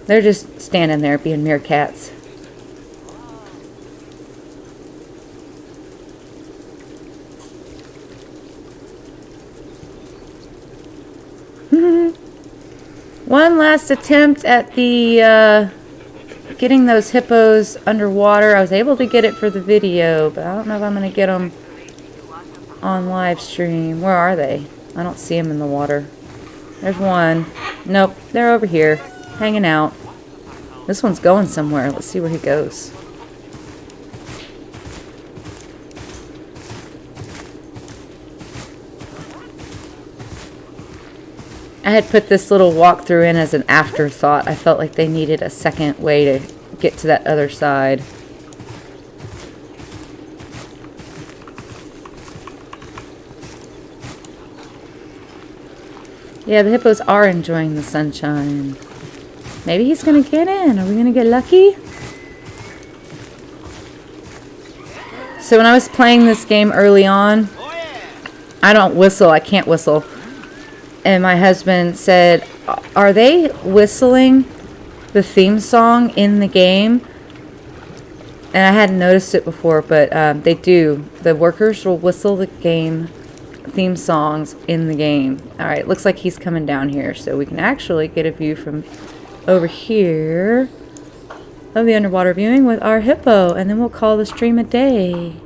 They're just standing there being meerkats. One last attempt at the getting those hippos underwater. I was able to get it for the video, but I don't know if I'm going to get them on live stream. Where are they? I don't see them in the water. There's one. Nope, they're over here, hanging out. This one's going somewhere. Let's see where he goes. I had put this little walkthrough in as an afterthought. I felt like they needed a second way to get to that other side. Yeah, the hippos are enjoying the sunshine. Maybe he's going to get in. Are we going to get lucky? So when I was playing this game early on, I don't whistle. I can't whistle. And my husband said, are they whistling the theme song in the game? And I hadn't noticed it before, but they do. The workers will whistle the game theme songs in the game. Alright, looks like he's coming down here, so we can actually get a view from over here of the underwater viewing with our hippo, and then we'll call the stream a day.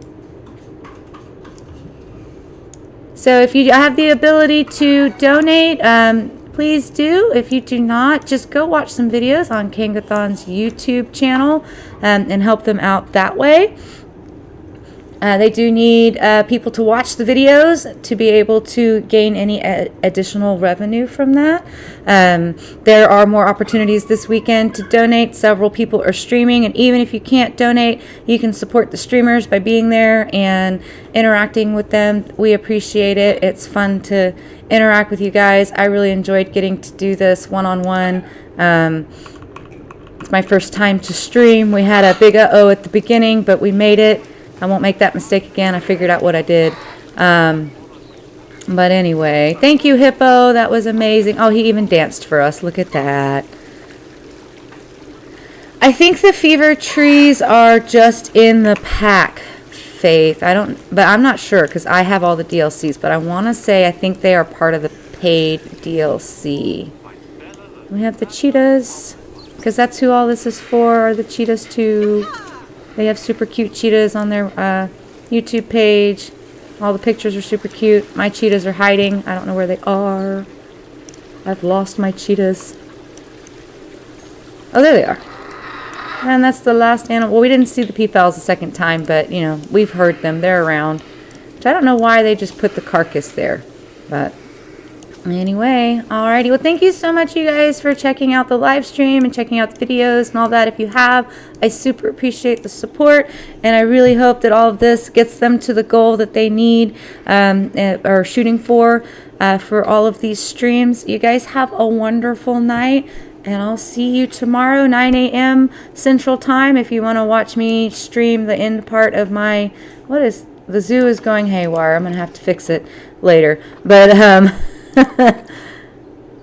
So if you have the ability to donate, please do. If you do not, just go watch some videos on CangoThon's YouTube channel and help them out that way. They do need people to watch the videos to be able to gain any additional revenue from that. There are more opportunities this weekend to donate. Several people are streaming, and even if you can't donate, you can support the streamers by being there and interacting with them. We appreciate it. It's fun to interact with you guys. I really enjoyed getting to do this one-on-one. It's my first time to stream. We had a big uh-oh at the beginning, but we made it. I won't make that mistake again. I figured out what I did. But anyway, thank you, Hippo. That was amazing. Oh, he even danced for us. Look at that. I think the fever trees are just in the pack, Faith. But I'm not sure because I have all the DLCs. But I want to say I think they are part of the paid DLC. We have the cheetahs because that's who all this is for. Are the cheetahs too? They have super cute cheetahs on their YouTube page. All the pictures are super cute. My cheetahs are hiding. I don't know where they are. I've lost my cheetahs. Oh, there they are. And that's the last animal. Well, we didn't see the peafowls the second time, but, you know, we've heard them. They're around. Which I don't know why they just put the carcass there. But anyway, alrighty. Well, thank you so much, you guys, for checking out the live stream and checking out the videos and all that. If you have, I super appreciate the support, and I really hope that all of this gets them to the goal that they need or shooting for all of these streams. You guys have a wonderful night, and I'll see you tomorrow, 9 a.m. Central Time, if you want to watch me stream the end part of my, the zoo is going haywire. I'm going to have to fix it later, but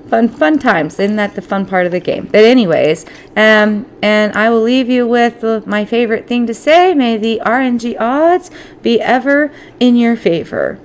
fun times. Isn't that the fun part of the game? But anyways, and I will leave you with my favorite thing to say. May the RNG odds be ever in your favor.